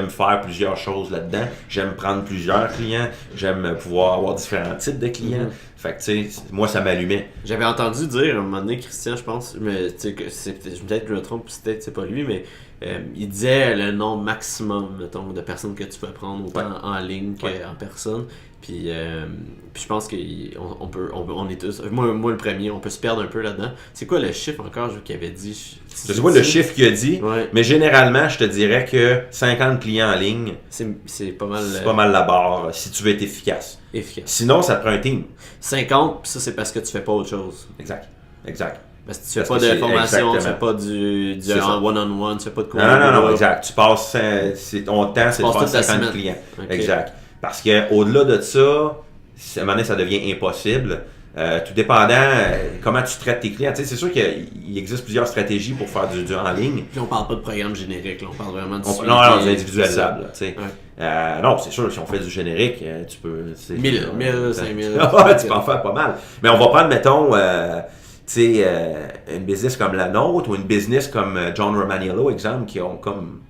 faire plusieurs choses là-dedans. J'aime prendre plusieurs clients. J'aime pouvoir avoir différents types de clients. Fait que, tu sais, moi, ça m'allumait. J'avais entendu dire, à un moment donné, Christian, je pense, mais tu sais, peut-être que je me trompe, peut-être c'est pas lui, mais il disait le nombre maximum, mettons, de personnes que tu peux prendre autant en ligne qu'en personne. Puis je pense on est tous, moi le premier, on peut se perdre un peu là-dedans. C'est quoi le chiffre encore qu'il avait dit? Je sais pas le chiffre qu'il a dit, mais généralement, je te dirais que 50 clients en ligne, c'est pas mal. C'est pas mal la barre si tu veux être efficace. Sinon, ça te prend un team. 50, puis ça, c'est parce que tu fais pas autre chose. Exact. Parce que tu fais pas de formation, tu fais pas du one-on-one, tu fais pas de cours. Non, exact. Tu passes ton temps, c'est de faire 50 clients. Okay. Exact. Parce qu'au-delà de ça, à un moment donné, ça devient impossible. Tout dépendant comment tu traites tes clients. Tu sais, c'est sûr qu'il existe plusieurs stratégies pour faire du en ligne. Puis on parle pas de programme générique, là, on parle vraiment de suivi. Non, c'est individualisable. Non, c'est sûr, si on fait du générique, tu peux... 1000, 5000... tu peux en faire pas mal. Mais on va prendre, mettons, une business comme la nôtre ou une business comme John Romaniello, exemple, qui ont comme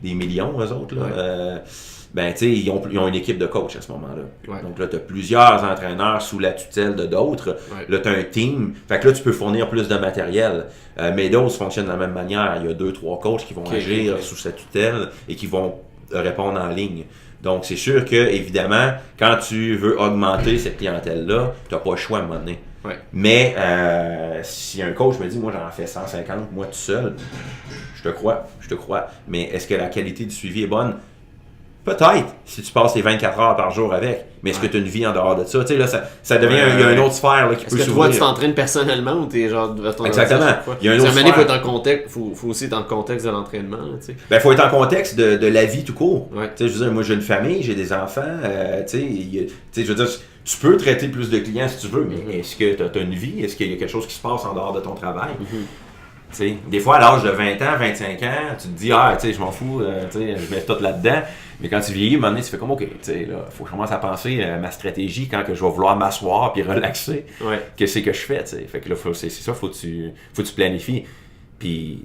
des millions, eux autres. Là. Ils ont une équipe de coach à ce moment-là. Ouais. Donc là, tu as plusieurs entraîneurs sous la tutelle de d'autres. Ouais. Là, tu as un team. Fait que là, tu peux fournir plus de matériel. Meadows fonctionne de la même manière. Il y a 2-3 coachs qui vont agir sous sa tutelle et qui vont répondre en ligne. Donc, c'est sûr que, évidemment, quand tu veux augmenter cette clientèle-là, tu n'as pas le choix à un moment donné. Ouais. Mais si un coach me dit, moi, j'en fais 150, moi, tout seul, je te crois. Mais est-ce que la qualité du suivi est bonne? Peut-être, si tu passes les 24 heures par jour avec. Mais est-ce que tu as une vie en dehors de ça? Tu sais, là, ça devient il y a une autre sphère là, qui peut s'ouvrir. Est-ce que toi, tu t'entraînes personnellement ou t'es genre... Exactement. Il y a une autre sphère. Il faut être en contexte, faut aussi être en contexte de l'entraînement. Il faut être en contexte de la vie tout court. Ouais. Je veux dire, moi, j'ai une famille, j'ai des enfants. Je veux dire, tu peux traiter plus de clients si tu veux, mais est-ce que tu as une vie? Est-ce qu'il y a quelque chose qui se passe en dehors de ton travail? T'sais, des fois, à l'âge de 20 ans, 25 ans, tu te dis, je m'en fous, je mets tout là-dedans. Mais quand tu vieillis, à un moment donné, tu fais comme, OK, là, faut que je commence à penser à ma stratégie quand que je vais vouloir m'asseoir puis relaxer. Ouais. Qu'est-ce que je fais, t'sais? Fait que là, c'est ça, faut que tu planifies. Puis,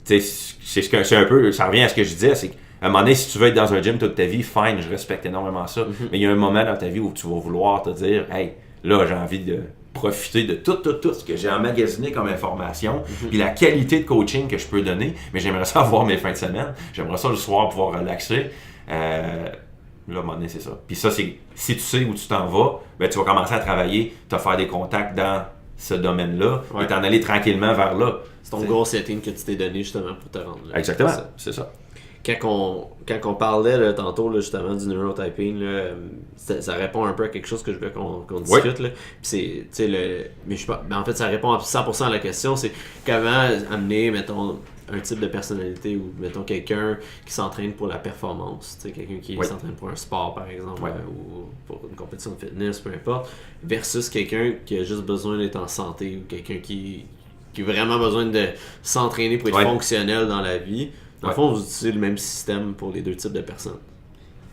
c'est un peu, ça revient à ce que je disais, c'est qu'à un moment donné, si tu veux être dans un gym toute ta vie, fine, je respecte énormément ça. Mais il y a un moment dans ta vie où tu vas vouloir te dire, hey, là, j'ai envie de profiter de tout ce que j'ai emmagasiné comme information, puis la qualité de coaching que je peux donner, mais j'aimerais ça avoir mes fins de semaine, j'aimerais ça le soir pouvoir relaxer. Là, à un moment donné, c'est ça. Puis ça, c'est si tu sais où tu t'en vas, tu vas commencer à travailler, te faire des contacts dans ce domaine-là, et t'en aller tranquillement vers là. C'est ton goal setting que tu t'es donné justement pour te rendre là. Exactement, c'est ça. Quand on parlait là, tantôt là, justement du neurotyping, là, ça répond un peu à quelque chose que je veux qu'on discute. Là. Puis en fait, ça répond à 100% à la question. C'est comment amener, mettons, un type de personnalité ou, mettons, quelqu'un qui s'entraîne pour la performance. Quelqu'un qui s'entraîne pour un sport, par exemple, ou pour une compétition de fitness, peu importe, versus quelqu'un qui a juste besoin d'être en santé ou quelqu'un qui a vraiment besoin de s'entraîner pour être fonctionnel dans la vie. Dans le fond, vous utilisez le même système pour les deux types de personnes.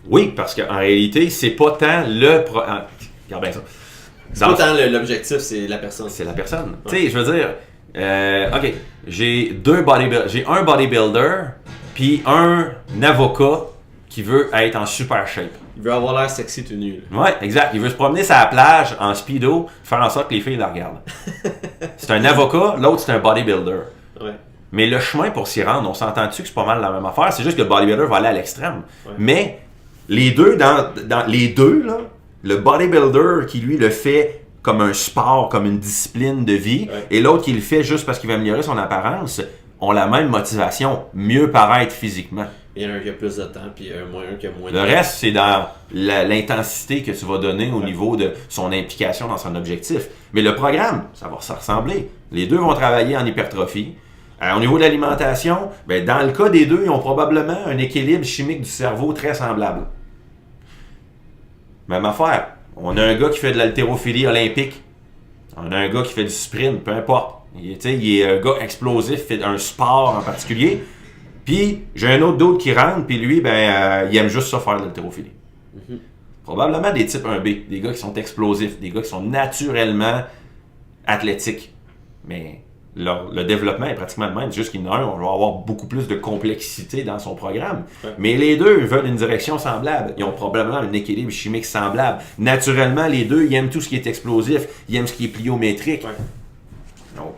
Oui, parce qu'en réalité, c'est pas tant regarde bien ça. C'est pas tant l'objectif, c'est la personne. C'est la personne. Tu sais, je veux dire, OK, j'ai un bodybuilder puis un avocat qui veut être en super shape. Il veut avoir l'air sexy tout nu. Ouais, exact. Il veut se promener sur la plage en speedo, faire en sorte que les filles la regardent. C'est un avocat, l'autre c'est un bodybuilder. Ouais. Mais le chemin pour s'y rendre, on s'entend-tu que c'est pas mal la même affaire? C'est juste que le bodybuilder va aller à l'extrême. Ouais. Mais les deux, dans les deux, là, le bodybuilder qui lui le fait comme un sport, comme une discipline de vie, et l'autre qui le fait juste parce qu'il veut améliorer son apparence, ont la même motivation, mieux paraître physiquement. Il y en a un qui a plus de temps, puis un qui a moins de temps. Le reste, c'est dans l'intensité que tu vas donner au niveau de son implication dans son objectif. Mais le programme, ça va se ressembler. Les deux vont travailler en hypertrophie. Au niveau de l'alimentation, dans le cas des deux, ils ont probablement un équilibre chimique du cerveau très semblable. Même affaire. On a un gars qui fait de l'haltérophilie olympique. On a un gars qui fait du sprint, peu importe. Il est un gars explosif, fait un sport en particulier. Puis, j'ai un autre d'autre qui rentre, puis lui, il aime juste ça faire de l'haltérophilie. Mm-hmm. Probablement des types 1B, des gars qui sont explosifs, des gars qui sont naturellement athlétiques. Mais le développement est pratiquement le même. C'est juste qu'il y en a un, on va avoir beaucoup plus de complexité dans son programme. Ouais. Mais les deux veulent une direction semblable. Ils ont probablement un équilibre chimique semblable. Naturellement, les deux, ils aiment tout ce qui est explosif. Ils aiment ce qui est pliométrique. Ouais. Donc,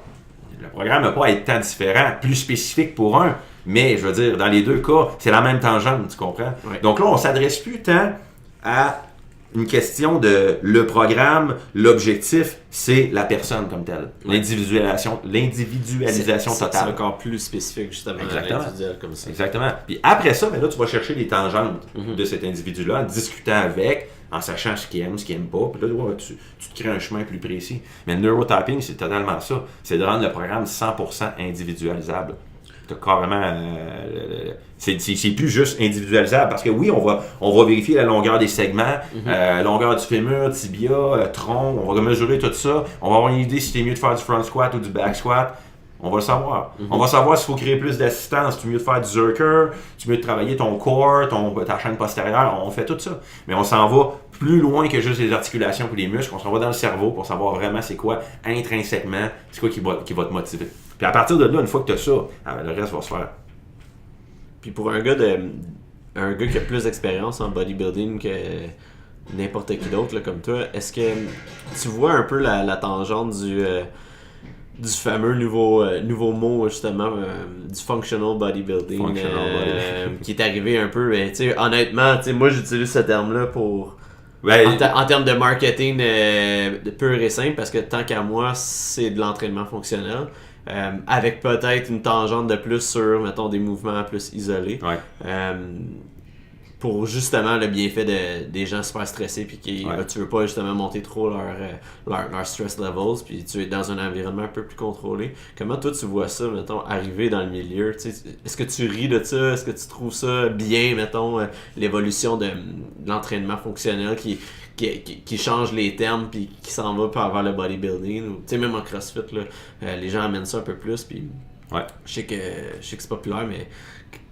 le programme n'a pas à être tant différent, plus spécifique pour un. Mais, je veux dire, dans les deux cas, c'est la même tangente, tu comprends? Ouais. Donc là, on ne s'adresse plus tant à une question de le programme, l'objectif, c'est la personne comme telle. L'individualisation totale. C'est encore plus spécifique, justement, l'individuel comme ça. Exactement. Puis après ça, ben là, tu vas chercher les tangentes de cet individu-là, en discutant avec, en sachant ce qu'il aime, ce qu'il n'aime pas. Puis là, tu te crées un chemin plus précis. Mais le neurotyping, c'est totalement ça. C'est de rendre le programme 100% individualisable. T'as carrément... c'est plus juste individualisable parce que oui, on va vérifier la longueur des segments, longueur du fémur, tibia, tronc, on va mesurer tout ça. On va avoir une idée si c'est mieux de faire du front squat ou du back squat. On va le savoir. On va savoir s'il faut créer plus d'assistance. Tu mieux de faire du zerker, tu mieux de travailler ton core, ta chaîne postérieure. On fait tout ça. Mais on s'en va plus loin que juste les articulations et les muscles. On s'en va dans le cerveau pour savoir vraiment c'est quoi intrinsèquement, c'est quoi qui va te motiver. Puis à partir de là, une fois que tu as ça, le reste va se faire. Puis pour un gars qui a plus d'expérience en bodybuilding que n'importe qui d'autre là, comme toi, est-ce que tu vois un peu la tangente du fameux nouveau mot justement du functional bodybuilding, qui est arrivé un peu, honnêtement, moi j'utilise ce terme-là pour en termes de marketing pur et simple, parce que tant qu'à moi c'est de l'entraînement fonctionnel, avec peut-être une tangente de plus sur, mettons, des mouvements plus isolés, pour justement le bienfait des gens super stressés, puis tu veux pas justement monter trop leur stress levels, puis tu es dans un environnement un peu plus contrôlé. Comment toi tu vois ça, mettons, arriver dans le milieu? Est-ce que tu ris de ça? Est-ce que tu trouves ça bien, mettons, l'évolution de l'entraînement fonctionnel qui change les termes puis qui s'en va vers le bodybuilding, ou même en CrossFit là, les gens amènent ça un peu plus, puis je sais que c'est populaire, mais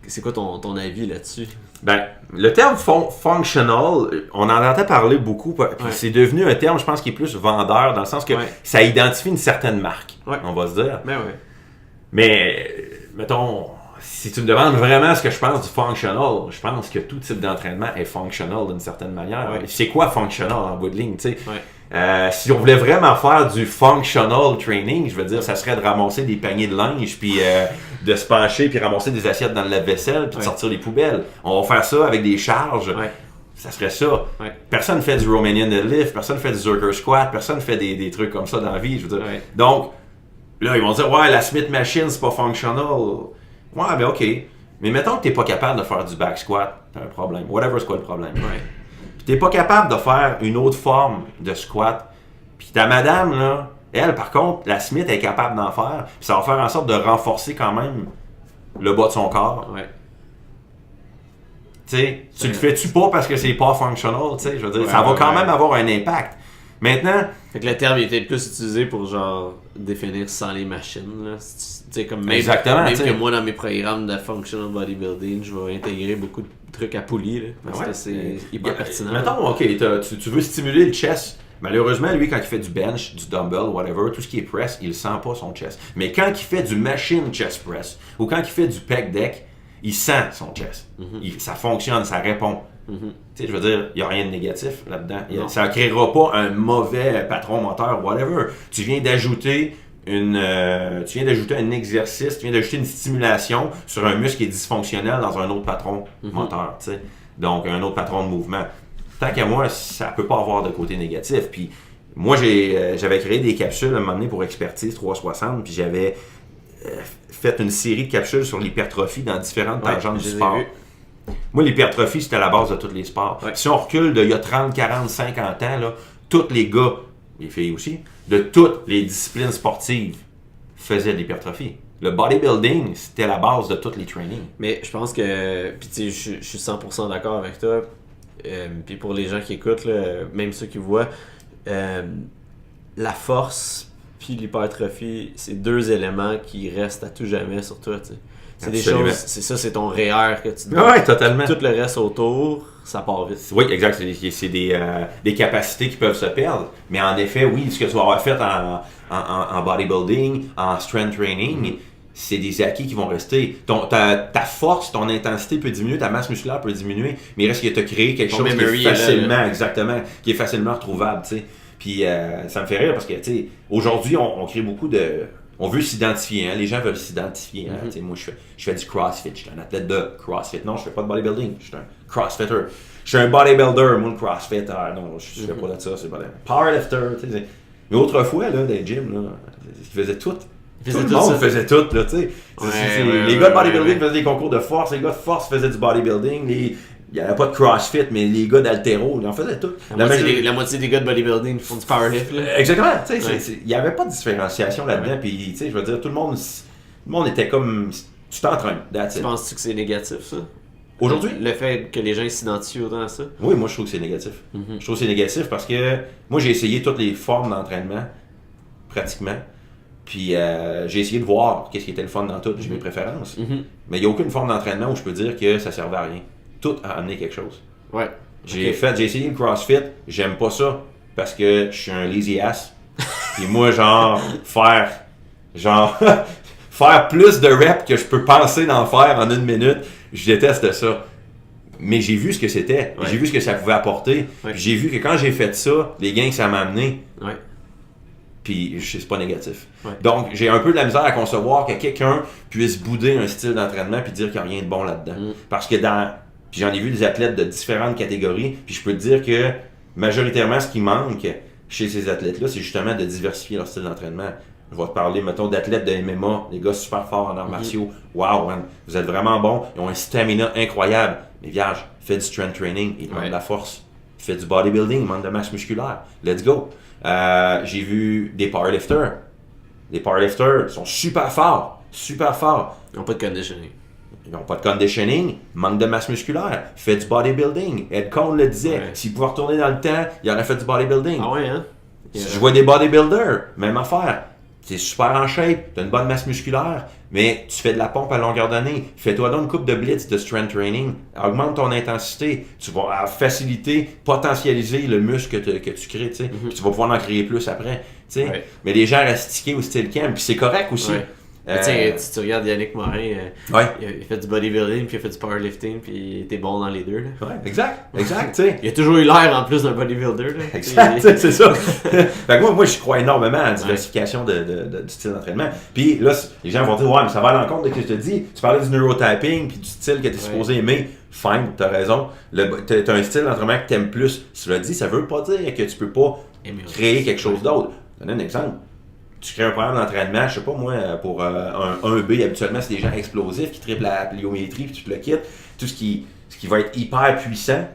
c'est quoi ton avis là-dessus? Ben, le terme functional, on en entend parler beaucoup, puis c'est devenu un terme, je pense, qui est plus vendeur, dans le sens que ça identifie une certaine marque, on va se dire. Mais mettons, si tu me demandes vraiment ce que je pense du functional, je pense que tout type d'entraînement est functional d'une certaine manière. C'est quoi functional en bout de ligne, tu sais? Si on voulait vraiment faire du functional training, je veux dire, ça serait de ramasser des paniers de linge, puis de se pencher, puis ramasser des assiettes dans le lave-vaisselle, puis de sortir les poubelles. On va faire ça avec des charges. Ça serait ça. Personne ne fait du Romanian deadlift, personne ne fait du Zerker squat, personne ne fait des trucs comme ça dans la vie, je veux dire. Donc, là, ils vont dire, la Smith Machine, c'est pas functional. Ouais, ben ok. Mais mettons que t'es pas capable de faire du back squat, t'as un problème. Whatever, c'est quoi le problème. Puis t'es pas capable de faire une autre forme de squat. Puis ta madame, là, elle, par contre, la Smith est capable d'en faire. Puis ça va faire en sorte de renforcer quand même le bas de son corps. Tu sais, tu le fais-tu pas parce que c'est pas functional, tu sais, je veux dire, ça va quand même avoir un impact. Maintenant... Fait que le terme il était plus utilisé pour genre définir sans les machines, là. Comme même que moi dans mes programmes de functional bodybuilding, je vais intégrer beaucoup de trucs à poulie, là, parce que c'est hyper pertinent. Mettons, ok, tu veux stimuler le chest. Malheureusement, lui, quand il fait du bench, du dumbbell, whatever, tout ce qui est press, il sent pas son chest. Mais quand il fait du machine chest press, ou quand il fait du pec deck, il sent son chest. Ça fonctionne, ça répond. Tu sais, je veux dire, il n'y a rien de négatif là-dedans. Ça ne créera pas un mauvais patron moteur, whatever. Tu viens d'ajouter un exercice, tu viens d'ajouter une stimulation sur un muscle qui est dysfonctionnel dans un autre patron moteur, tu sais. Donc, un autre patron de mouvement. Tant qu'à moi, ça peut pas avoir de côté négatif. Puis, moi, j'avais créé des capsules à un moment donné pour Expertise 360, puis j'avais fait une série de capsules sur l'hypertrophie dans différentes tangentes du sport. Moi, l'hypertrophie, c'était la base de tous les sports. Si on recule d'il y a 30, 40, 50 ans, là, tous les gars, les filles aussi, de toutes les disciplines sportives faisaient de l'hypertrophie. Le bodybuilding, c'était la base de tous les trainings. Mais je pense que, puis tu sais, je suis 100% d'accord avec toi. Puis pour les gens qui écoutent, là, même ceux qui voient, la force puis l'hypertrophie, c'est deux éléments qui restent à tout jamais sur toi, tu sais. C'est absolument. Des choses, c'est ça, c'est ton REER que tu dois. Oui, totalement. Tout le reste autour, ça part vite. Oui, exact. C'est des capacités qui peuvent se perdre. Mais en effet, oui, ce que tu vas avoir fait en bodybuilding, en strength training, c'est des acquis qui vont rester. Ta force, ton intensité peut diminuer, ta masse musculaire peut diminuer, mais il reste que tu as créé quelque chose qui est facilement, exactement, qui est facilement retrouvable, tu sais. Puis ça me fait rire parce que, tu sais, aujourd'hui, on crée beaucoup de... On veut s'identifier, hein? Les gens veulent s'identifier. Hein? Moi, je fais du CrossFit, je suis un athlète de CrossFit. Non, je fais pas de bodybuilding, je suis un CrossFitter. je suis un bodybuilder, moi, le CrossFit, non, je fais pas de ça, c'est pas powerlifter, tu sais. Mais autrefois, là, dans les gyms, là, ils faisaient tout. Tout le monde faisait tout, là, tu sais. Les gars de bodybuilding faisaient des concours de force, les gars de force faisaient du bodybuilding, il n'y avait pas de CrossFit, mais les gars d'haltéro, ils en faisaient tout. La moitié des gars de bodybuilding font du powerlift, là. Exactement, tu sais, il n'y avait pas de différenciation là-dedans, puis, tu sais, je veux dire, tout le monde était comme... Tu t'entraînes, that's it. Penses-tu que c'est négatif, ça? Aujourd'hui? Le fait que les gens s'identifient autant à ça? Oui, moi je trouve que c'est négatif. Je trouve que c'est négatif parce que moi j'ai essayé toutes les formes d'entraînement, pratiquement. Puis j'ai essayé de voir qu'est-ce qui était le fun dans tout, j'ai mes préférences. Mais il n'y a aucune forme d'entraînement où je peux dire que ça servait à rien. Tout a amené quelque chose. Ouais. J'ai essayé le CrossFit, j'aime pas ça parce que je suis un lazy ass. Puis moi, faire plus de reps que je peux penser d'en faire en 1 minute, je déteste ça. Mais j'ai vu ce que c'était, j'ai vu ce que ça pouvait apporter, j'ai vu que quand j'ai fait ça, les gains que ça m'a amené, puis c'est pas négatif. Donc j'ai un peu de la misère à concevoir que quelqu'un puisse bouder un style d'entraînement puis dire qu'il n'y a rien de bon là-dedans. Parce que puis j'en ai vu des athlètes de différentes catégories, puis je peux te dire que majoritairement ce qui manque chez ces athlètes-là, c'est justement de diversifier leur style d'entraînement. Je vais te parler, mettons, d'athlètes de MMA, des gars super forts en arts martiaux. Wow, man, vous êtes vraiment bons. Ils ont un stamina incroyable. Mais vierge, fais du strength training, ils demandent de la force. Fais du bodybuilding, ils demandent de masse musculaire. Let's go. J'ai vu des powerlifters. Les powerlifters sont super forts. Super forts. Ils n'ont pas de conditioning. Ils n'ont pas de conditioning, manque de masse musculaire. Fais du bodybuilding. Ed Cohn le disait. S'il pouvait retourner dans le temps, il aurait fait du bodybuilding. Ah ouais, hein? Je vois des bodybuilders, même affaire. T'es super en shape, t'as une bonne masse musculaire, mais tu fais de la pompe à longueur d'année. Fais-toi donc une coupe de blitz de strength training. Augmente ton intensité. Tu vas faciliter, potentialiser le muscle que tu crées, tu sais. Puis tu vas pouvoir en créer plus après, tu sais. Mais les gens restent stickés au style camp, puis c'est correct aussi. Tu regardes Yannick Morin, il a fait du bodybuilding, puis il a fait du powerlifting, puis il était bon dans les deux. Là. Ouais, exact, tu sais. Il a toujours eu l'air en plus d'un bodybuilder. Là. Exact, c'est ça. Fait que moi, je crois énormément à la diversification du style d'entraînement. Puis là, les gens vont dire, ouais, mais ça va à l'encontre de ce que je te dis. Tu parlais du neurotyping, puis du style que tu es supposé aimer. Fine, t'as raison. T'as un style d'entraînement que t'aimes plus. Cela dit, ça veut pas dire que tu peux pas créer quelque chose d'autre. Je vais donner un exemple. Tu crées un programme d'entraînement, je sais pas moi, pour un 1B, habituellement c'est des gens explosifs qui triplent la pliométrie puis tu te le quittes. Tout ce qui va être hyper puissant,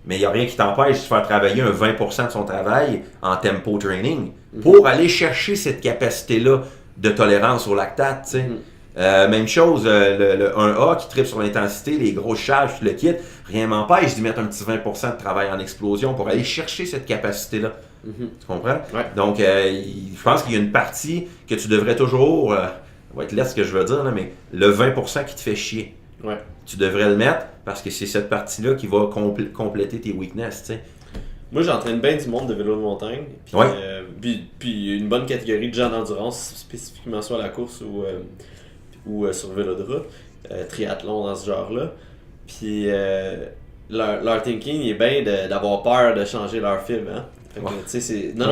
mais il n'y a rien qui t'empêche de faire travailler un 20% de son travail en tempo training pour aller chercher cette capacité-là de tolérance au lactate, tu sais. Même chose, le 1A qui triple sur l'intensité, les grosses charges, tu le quittes, rien m'empêche d'y mettre un petit 20% de travail en explosion pour aller chercher cette capacité-là. Tu comprends? Donc, je pense qu'il y a une partie que tu devrais toujours, ça va être là ce que je veux dire, là, mais le 20% qui te fait chier, tu devrais le mettre parce que c'est cette partie-là qui va compléter tes weaknesses, tu sais. Moi, j'entraîne bien du monde de vélo de montagne, puis une bonne catégorie de gens d'endurance, spécifiquement soit à la course ou sur vélo de route, triathlon dans ce genre-là. Puis leur thinking il est bien d'avoir peur de changer leur film, hein? Non,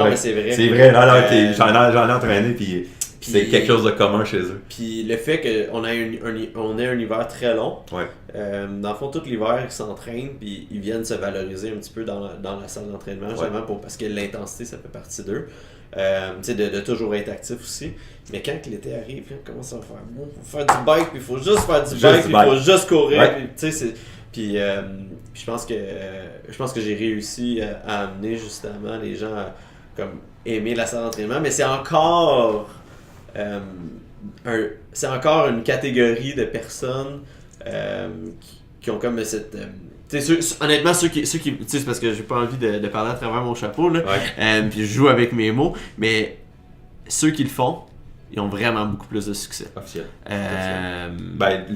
mais c'est vrai. C'est vrai, j'en ai entraîné, puis c'est quelque chose de commun chez eux. Puis le fait qu'on ait un hiver très long, dans le fond, tout l'hiver, ils s'entraînent, puis ils viennent se valoriser un petit peu dans la salle d'entraînement, justement, parce que l'intensité, ça fait partie d'eux. De toujours être actif aussi. Mais quand l'été arrive, on commence à faire faire du bike, puis il faut juste faire du bike, puis il faut juste courir. Puis je pense que j'ai réussi à amener justement les gens à comme aimer la salle d'entraînement, mais c'est encore une catégorie de personnes qui ont comme cette honnêtement ceux qui c'est parce que j'ai pas envie de parler à travers mon chapeau là, puis je joue avec mes mots, mais ceux qui le font, ils ont vraiment beaucoup plus de succès. Officiel.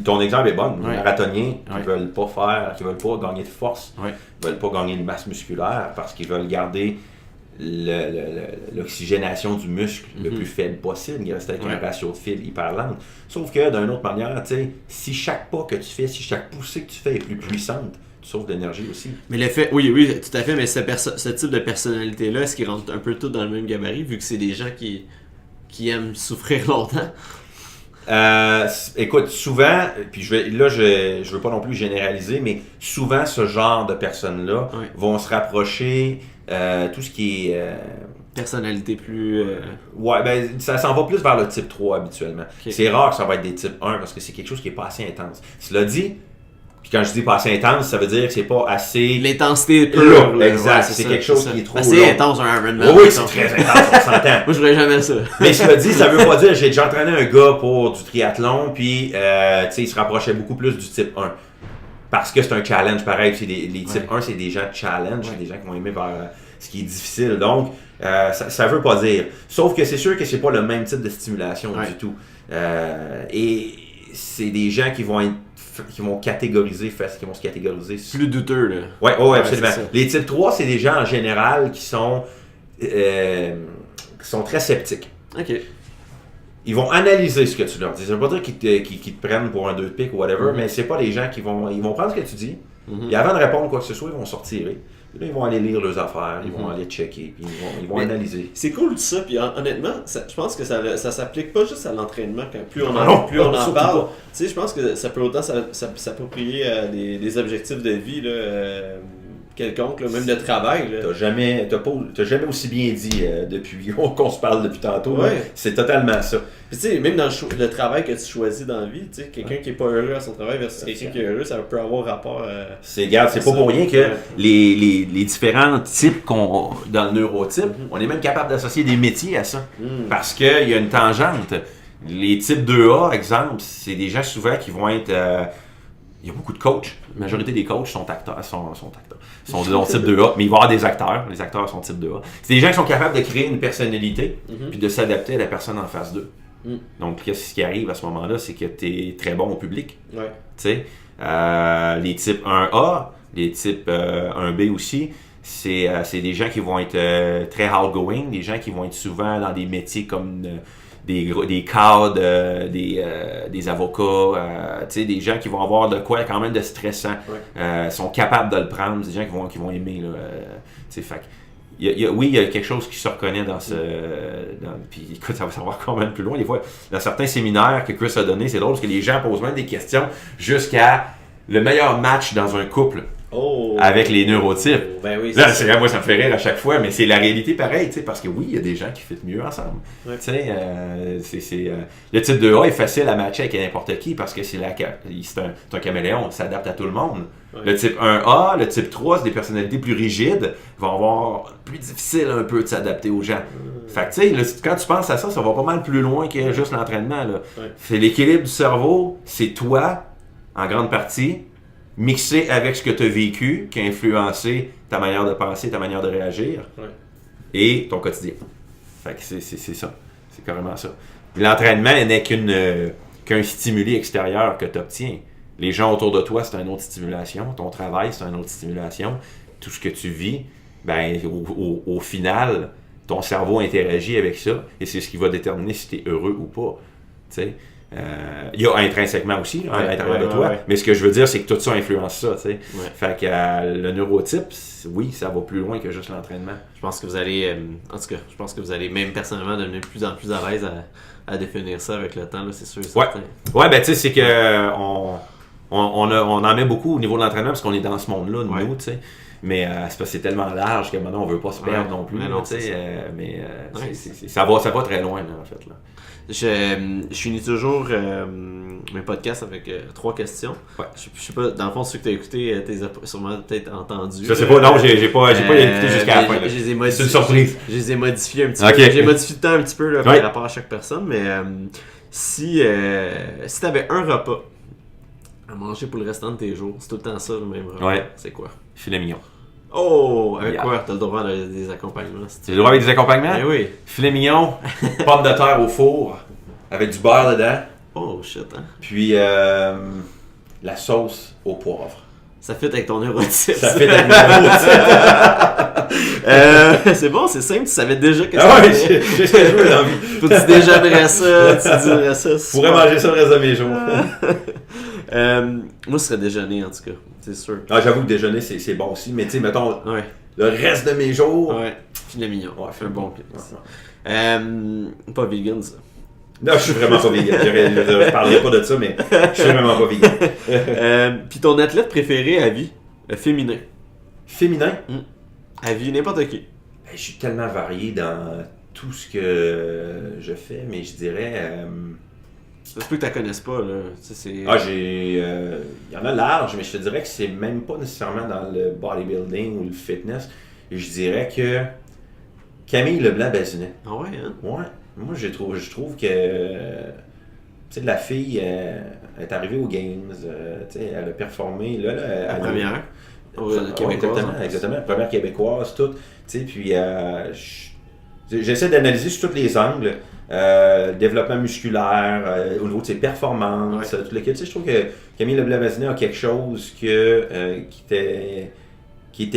Ton exemple est bon. Les marathoniens qui veulent pas gagner de force, veulent pas gagner de masse musculaire parce qu'ils veulent garder l'oxygénation du muscle le plus faible possible. Il reste avec un ratio de fil hyper lent. Sauf que d'une autre manière, si chaque pas que tu fais, si chaque poussée que tu fais est plus puissante, tu sauves de l'énergie aussi. Mais l'effet, oui, tout à fait, mais ce type de personnalité-là, est-ce qu'ils rentrent un peu tout dans le même gabarit, vu que c'est des gens qui aiment souffrir longtemps? Écoute, souvent, puis je veux pas non plus généraliser, mais souvent ce genre de personnes-là vont se rapprocher tout ce qui est personnalité plus... Ouais, ben ça s'en va plus vers le type 3 habituellement. Okay. C'est rare que ça va être des types 1 parce que c'est quelque chose qui est pas assez intense. Cela dit, puis quand je dis pas assez intense, ça veut dire que c'est pas assez... L'intensité pure. Là, exact, c'est quelque chose qui est trop assez intense, un Ironman. Oui, c'est très intense, on s'entend. Moi, je ferais jamais ça. Mais cela dit, ça veut pas dire... J'ai déjà entraîné un gars pour du triathlon, puis tu sais, il se rapprochait beaucoup plus du type 1. Parce que c'est un challenge pareil. Les types 1, c'est des gens de challenge, c'est des gens qui vont aimer vers ce qui est difficile. Donc, ça veut pas dire. Sauf que c'est sûr que c'est pas le même type de stimulation du tout. Et c'est des gens qui vont se catégoriser plus douteux, là. Oui, absolument. Les types 3, c'est des gens en général qui sont très sceptiques. OK. Ils vont analyser ce que tu leur dis. Ça veut pas dire qu'ils te prennent pour un 2 de pique ou whatever, mais c'est pas des gens qui vont prendre ce que tu dis. Et avant de répondre quoi que ce soit, ils vont sortir. Là, ils vont aller lire leurs affaires, ils vont aller checker, puis ils vont analyser. C'est cool tout ça, puis honnêtement, je pense que ça s'applique pas juste à l'entraînement, quand plus on en parle. Tu sais, je pense que ça peut autant s'approprier à des objectifs de vie là, quelconques, là, même de travail. Là. T'as jamais aussi bien dit depuis qu'on se parle depuis tantôt. C'est totalement ça. Puis tu sais, même dans le travail que tu choisis dans la vie, tu sais, quelqu'un qui est pas heureux à son travail versus quelqu'un qui est heureux, ça peut avoir rapport c'est pas pour rien que les différents types dans le neurotype, on est même capable d'associer des métiers à ça. Parce qu'il y a une tangente. Les types 2A, exemple, c'est des gens souvent qui vont être... il y a beaucoup de coachs. La majorité des coachs sont acteurs, sont type 2A, mais il va y avoir des acteurs. Les acteurs sont type 2A. C'est des gens qui sont capables de créer une personnalité puis de s'adapter à la personne en face d'eux. Donc, ce qui arrive à ce moment-là, c'est que tu es très bon au public. Tu sais, les types 1A, les types 1B aussi, c'est des gens qui vont être très outgoing, des gens qui vont être souvent dans des métiers comme des cadres, des avocats, des gens qui vont avoir de quoi quand même de stressant, sont capables de le prendre, des gens qui vont aimer. Fait il y a quelque chose qui se reconnaît dans ce... Puis écoute, ça va quand même plus loin. Des fois, dans certains séminaires que Chris a donné, c'est drôle parce que les gens posent même des questions jusqu'à le meilleur match dans un couple. Avec les neurotypes. Ben oui, là, moi, ça me fait rire à chaque fois, mais c'est la réalité pareille, parce que oui, il y a des gens qui fit mieux ensemble. Le type 2A est facile à matcher avec n'importe qui parce que c'est un caméléon, il s'adapte à tout le monde. Le type 1A, le type 3, c'est des personnalités plus rigides, vont avoir plus difficile un peu de s'adapter aux gens. Fait que quand tu penses à ça, ça va pas mal plus loin que juste l'entraînement. C'est l'équilibre du cerveau, c'est toi, en grande partie, mixé avec ce que tu as vécu, qui a influencé ta manière de penser, ta manière de réagir, et ton quotidien. Fait que c'est ça. C'est carrément ça. L'entraînement n'est qu'un stimuli extérieur que tu obtiens. Les gens autour de toi, c'est une autre stimulation. Ton travail, c'est une autre stimulation. Tout ce que tu vis, ben, au final, ton cerveau interagit avec ça, et c'est ce qui va déterminer si tu es heureux ou pas. T'sais. Il y a intrinsèquement aussi à l'intérieur de toi, mais ce que je veux dire, c'est que tout ça influence ça. Fait que le neurotype, oui, ça va plus loin que juste l'entraînement. Je pense que vous allez, en tout cas, même personnellement devenir de plus en plus à l'aise à définir ça avec le temps, là, c'est sûr. Ouais, ben tu sais, c'est que on en met beaucoup au niveau de l'entraînement parce qu'on est dans ce monde-là, nous, tu sais. Mais c'est parce que c'est tellement large que maintenant on veut pas se perdre non plus. Ça va très loin, là, en fait. Là. Je finis toujours mes podcasts avec 3 questions. Je sais pas, dans le fond, ceux que tu as écoutés, tu les as sûrement peut-être entendus. Je sais pas, non, j'ai pas écouté jusqu'à la fin. C'est une surprise. Je les ai modifiés un petit peu. J'ai modifié le temps un petit peu là, par rapport à chaque personne, mais si tu avais un repas à manger pour le restant de tes jours, c'est tout le temps ça le même repas, c'est quoi? Filet mignon. Avec quoi? T'as le droit des accompagnements. Tu as le droit avec des accompagnements? Ben oui. Filet mignon, pommes de terre au four, avec du beurre dedans. Oh shit, hein? Puis la sauce au poivre. Ça fit avec ton neurotype. Ça fit avec mon neurotype. C'est bon, c'est simple, tu savais déjà que j'ai ce que je veux dans la vie. Tu déjeunerais ça, tu dirais ça. Je pourrais manger ça le reste de mes jours. Moi, ce serait déjeuner, en tout cas, c'est sûr. J'avoue que déjeuner, c'est bon aussi, mais tu sais, mettons, le reste de mes jours... Filet mignon. Un bon. Pas vegan, ça. Non, je suis vraiment pas vegan. Je parlerai pas de ça, mais je suis vraiment pas vegan. Puis ton athlète préféré à vie, féminin. Féminin? À vie, n'importe qui. Je suis tellement varié dans tout ce que je fais, mais je dirais... Ça se peut que tu la connaisses pas, là. Il y en a large, mais je te dirais que c'est même pas nécessairement dans le bodybuilding ou le fitness. Je dirais que Camille Leblanc-Bazinet. Ah ouais, hein? Ouais. Moi, je trouve que... tu sais, la fille est arrivée aux Games, tu sais, elle a performé, là... La première. Exactement. La première québécoise, tout. Tu sais, puis j'essaie d'analyser sur tous les angles. Développement musculaire, au niveau de ses performances, tout le kit. Tu sais, je trouve que Camille Leblanc-Bazinet a quelque chose qui était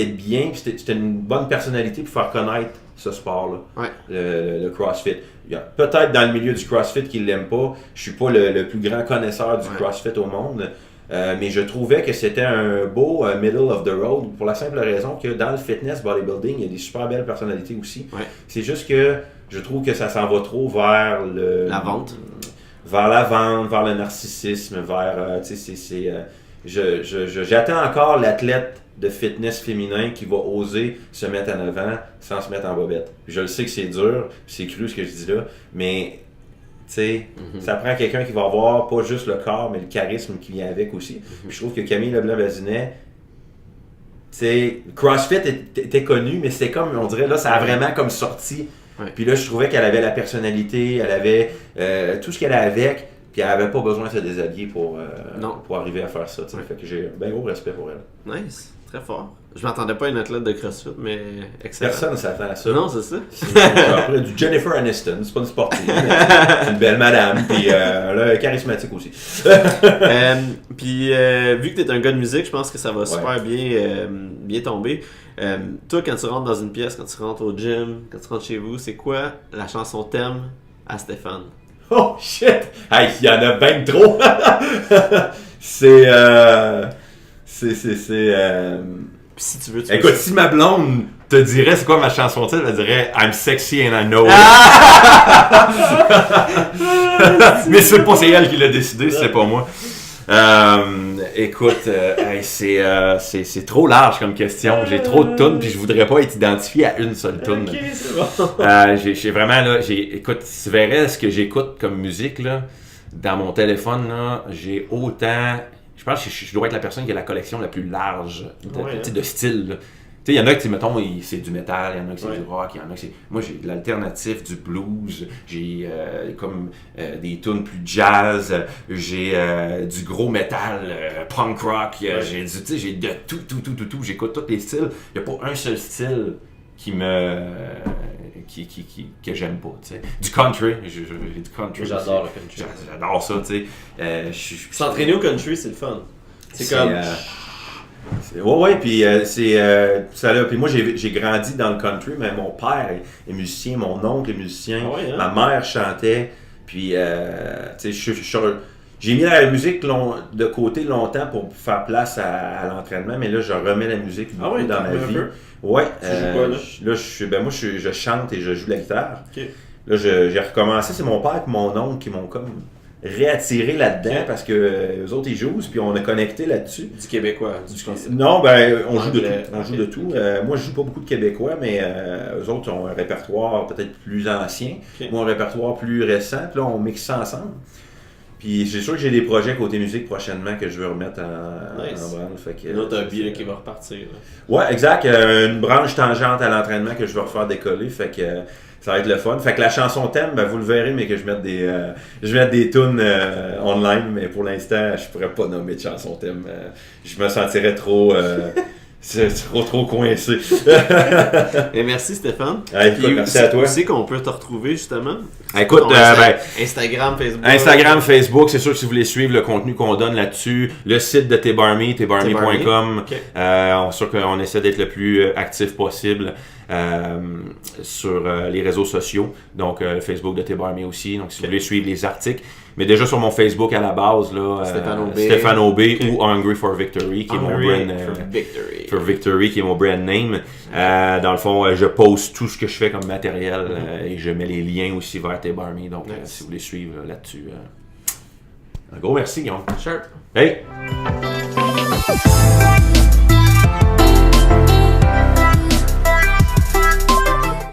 bien, puis c'était une bonne personnalité pour faire connaître ce sport-là, le CrossFit. Il y a peut-être dans le milieu du CrossFit qui ne l'aiment pas. Je suis pas le plus grand connaisseur du CrossFit au monde, mais je trouvais que c'était un beau middle of the road pour la simple raison que dans le fitness bodybuilding, il y a des super belles personnalités aussi. C'est juste que je trouve que ça s'en va trop vers la vente. Vers la vente, vers le narcissisme, vers... j'attends encore l'athlète de fitness féminin qui va oser se mettre en avant sans se mettre en bobette. Je le sais que c'est dur, c'est cru ce que je dis là, mais tu sais, ça prend quelqu'un qui va avoir pas juste le corps, mais le charisme qui vient avec aussi. Puis je trouve que Camille Leblanc-Bazinet, tu sais, CrossFit était connu, mais c'était comme, on dirait, là, ça a vraiment comme sorti. Puis là, je trouvais qu'elle avait la personnalité, elle avait tout ce qu'elle a avec, puis elle avait pas besoin de se déshabiller pour arriver à faire ça. Fait que j'ai un bien gros respect pour elle. Nice, très fort. Je m'attendais pas à une athlète de CrossFit, mais excellent. Personne ne s'attend à ça. Non, c'est ça. Après, du Jennifer Aniston, c'est pas une sportive, mais c'est une belle madame, puis elle est charismatique aussi. Puis vu que t'es un gars de musique, je pense que ça va super bien tomber. Toi, quand tu rentres dans une pièce, quand tu rentres au gym, quand tu rentres chez vous, c'est quoi la chanson thème à Stéphane? Oh shit! Hey, il y en a bien trop! C'est. Si tu veux, écoute, si ma blonde te dirait c'est quoi ma chanson titre, elle dirait I'm sexy and I know it. Mais c'est pas elle qui l'a décidé, c'est pas moi. Écoute, c'est trop large comme question. J'ai trop de tunes puis je voudrais pas être identifié à une seule tune. Ok, c'est bon. J'ai vraiment là, écoute, si tu verrais ce que j'écoute comme musique là, dans mon téléphone là, j'ai autant. Je pense que je dois être la personne qui a la collection la plus large de style. Il y en a qui, mettons, c'est du métal, il y en a qui c'est du rock, il y en a qui c'est... Moi, j'ai de l'alternatif, du blues, j'ai des tunes plus jazz, j'ai du gros métal, punk rock, j'ai de tout. J'écoute tous les styles. Il n'y a pas un seul style que j'aime pas, tu sais. Du country, j'ai du country. J'adore le country. J'adore ça, tu sais. S'entraîner au country, c'est le fun. C'est comme... puis ça là. Puis moi, j'ai grandi dans le country, mais mon père est musicien, mon oncle est musicien, ma mère chantait, puis tu sais, j'ai mis la musique de côté longtemps pour faire place à l'entraînement, mais là, je remets la musique beaucoup dans ma vie. Ouais. Tu joues quoi, là? Moi, je chante et je joue de la guitare. Okay. Là, j'ai recommencé. C'est mon père et mon oncle qui m'ont comme réattiré là-dedans parce que eux autres, ils jouent, puis on a connecté là-dessus. Du québécois? Non, on joue de tout. On joue de tout. Moi, je joue pas beaucoup de québécois, mais eux autres ont un répertoire peut-être plus ancien. Moi, un répertoire plus récent. Puis là, on mixe ça ensemble. Puis c'est sûr que j'ai des projets côté musique prochainement que je veux remettre en branle. Une autre hobby qui va repartir. Là. Ouais, exact. Une branche tangente à l'entraînement que je veux refaire décoller. Fait que ça va être le fun. Fait que la chanson thème, vous le verrez, mais que je mette des tunes online. Mais pour l'instant, je pourrais pas nommer de chanson thème. Je me sentirais trop... C'est trop coincé. Et merci Stéphane. Merci à toi. Où c'est qu'on peut te retrouver justement? Écoute, Instagram, Facebook. Instagram, Facebook, c'est sûr que si vous voulez suivre le contenu qu'on donne là-dessus, le site de tbarmy, tbarmy.com, sûr qu'on essaie d'être le plus actif possible sur les réseaux sociaux, donc Facebook de tbarmy aussi. Donc si vous voulez suivre les articles, Mais déjà sur mon Facebook à la base, là, Stéphane Aubé ou Hungry for Victory, qui est mon brand. For Victory, qui est mon brand name. Dans le fond, je poste tout ce que je fais comme matériel et je mets les liens aussi vers Table Army. Donc, si vous voulez suivre là-dessus. Un gros merci, Guillaume. Sure. Hey!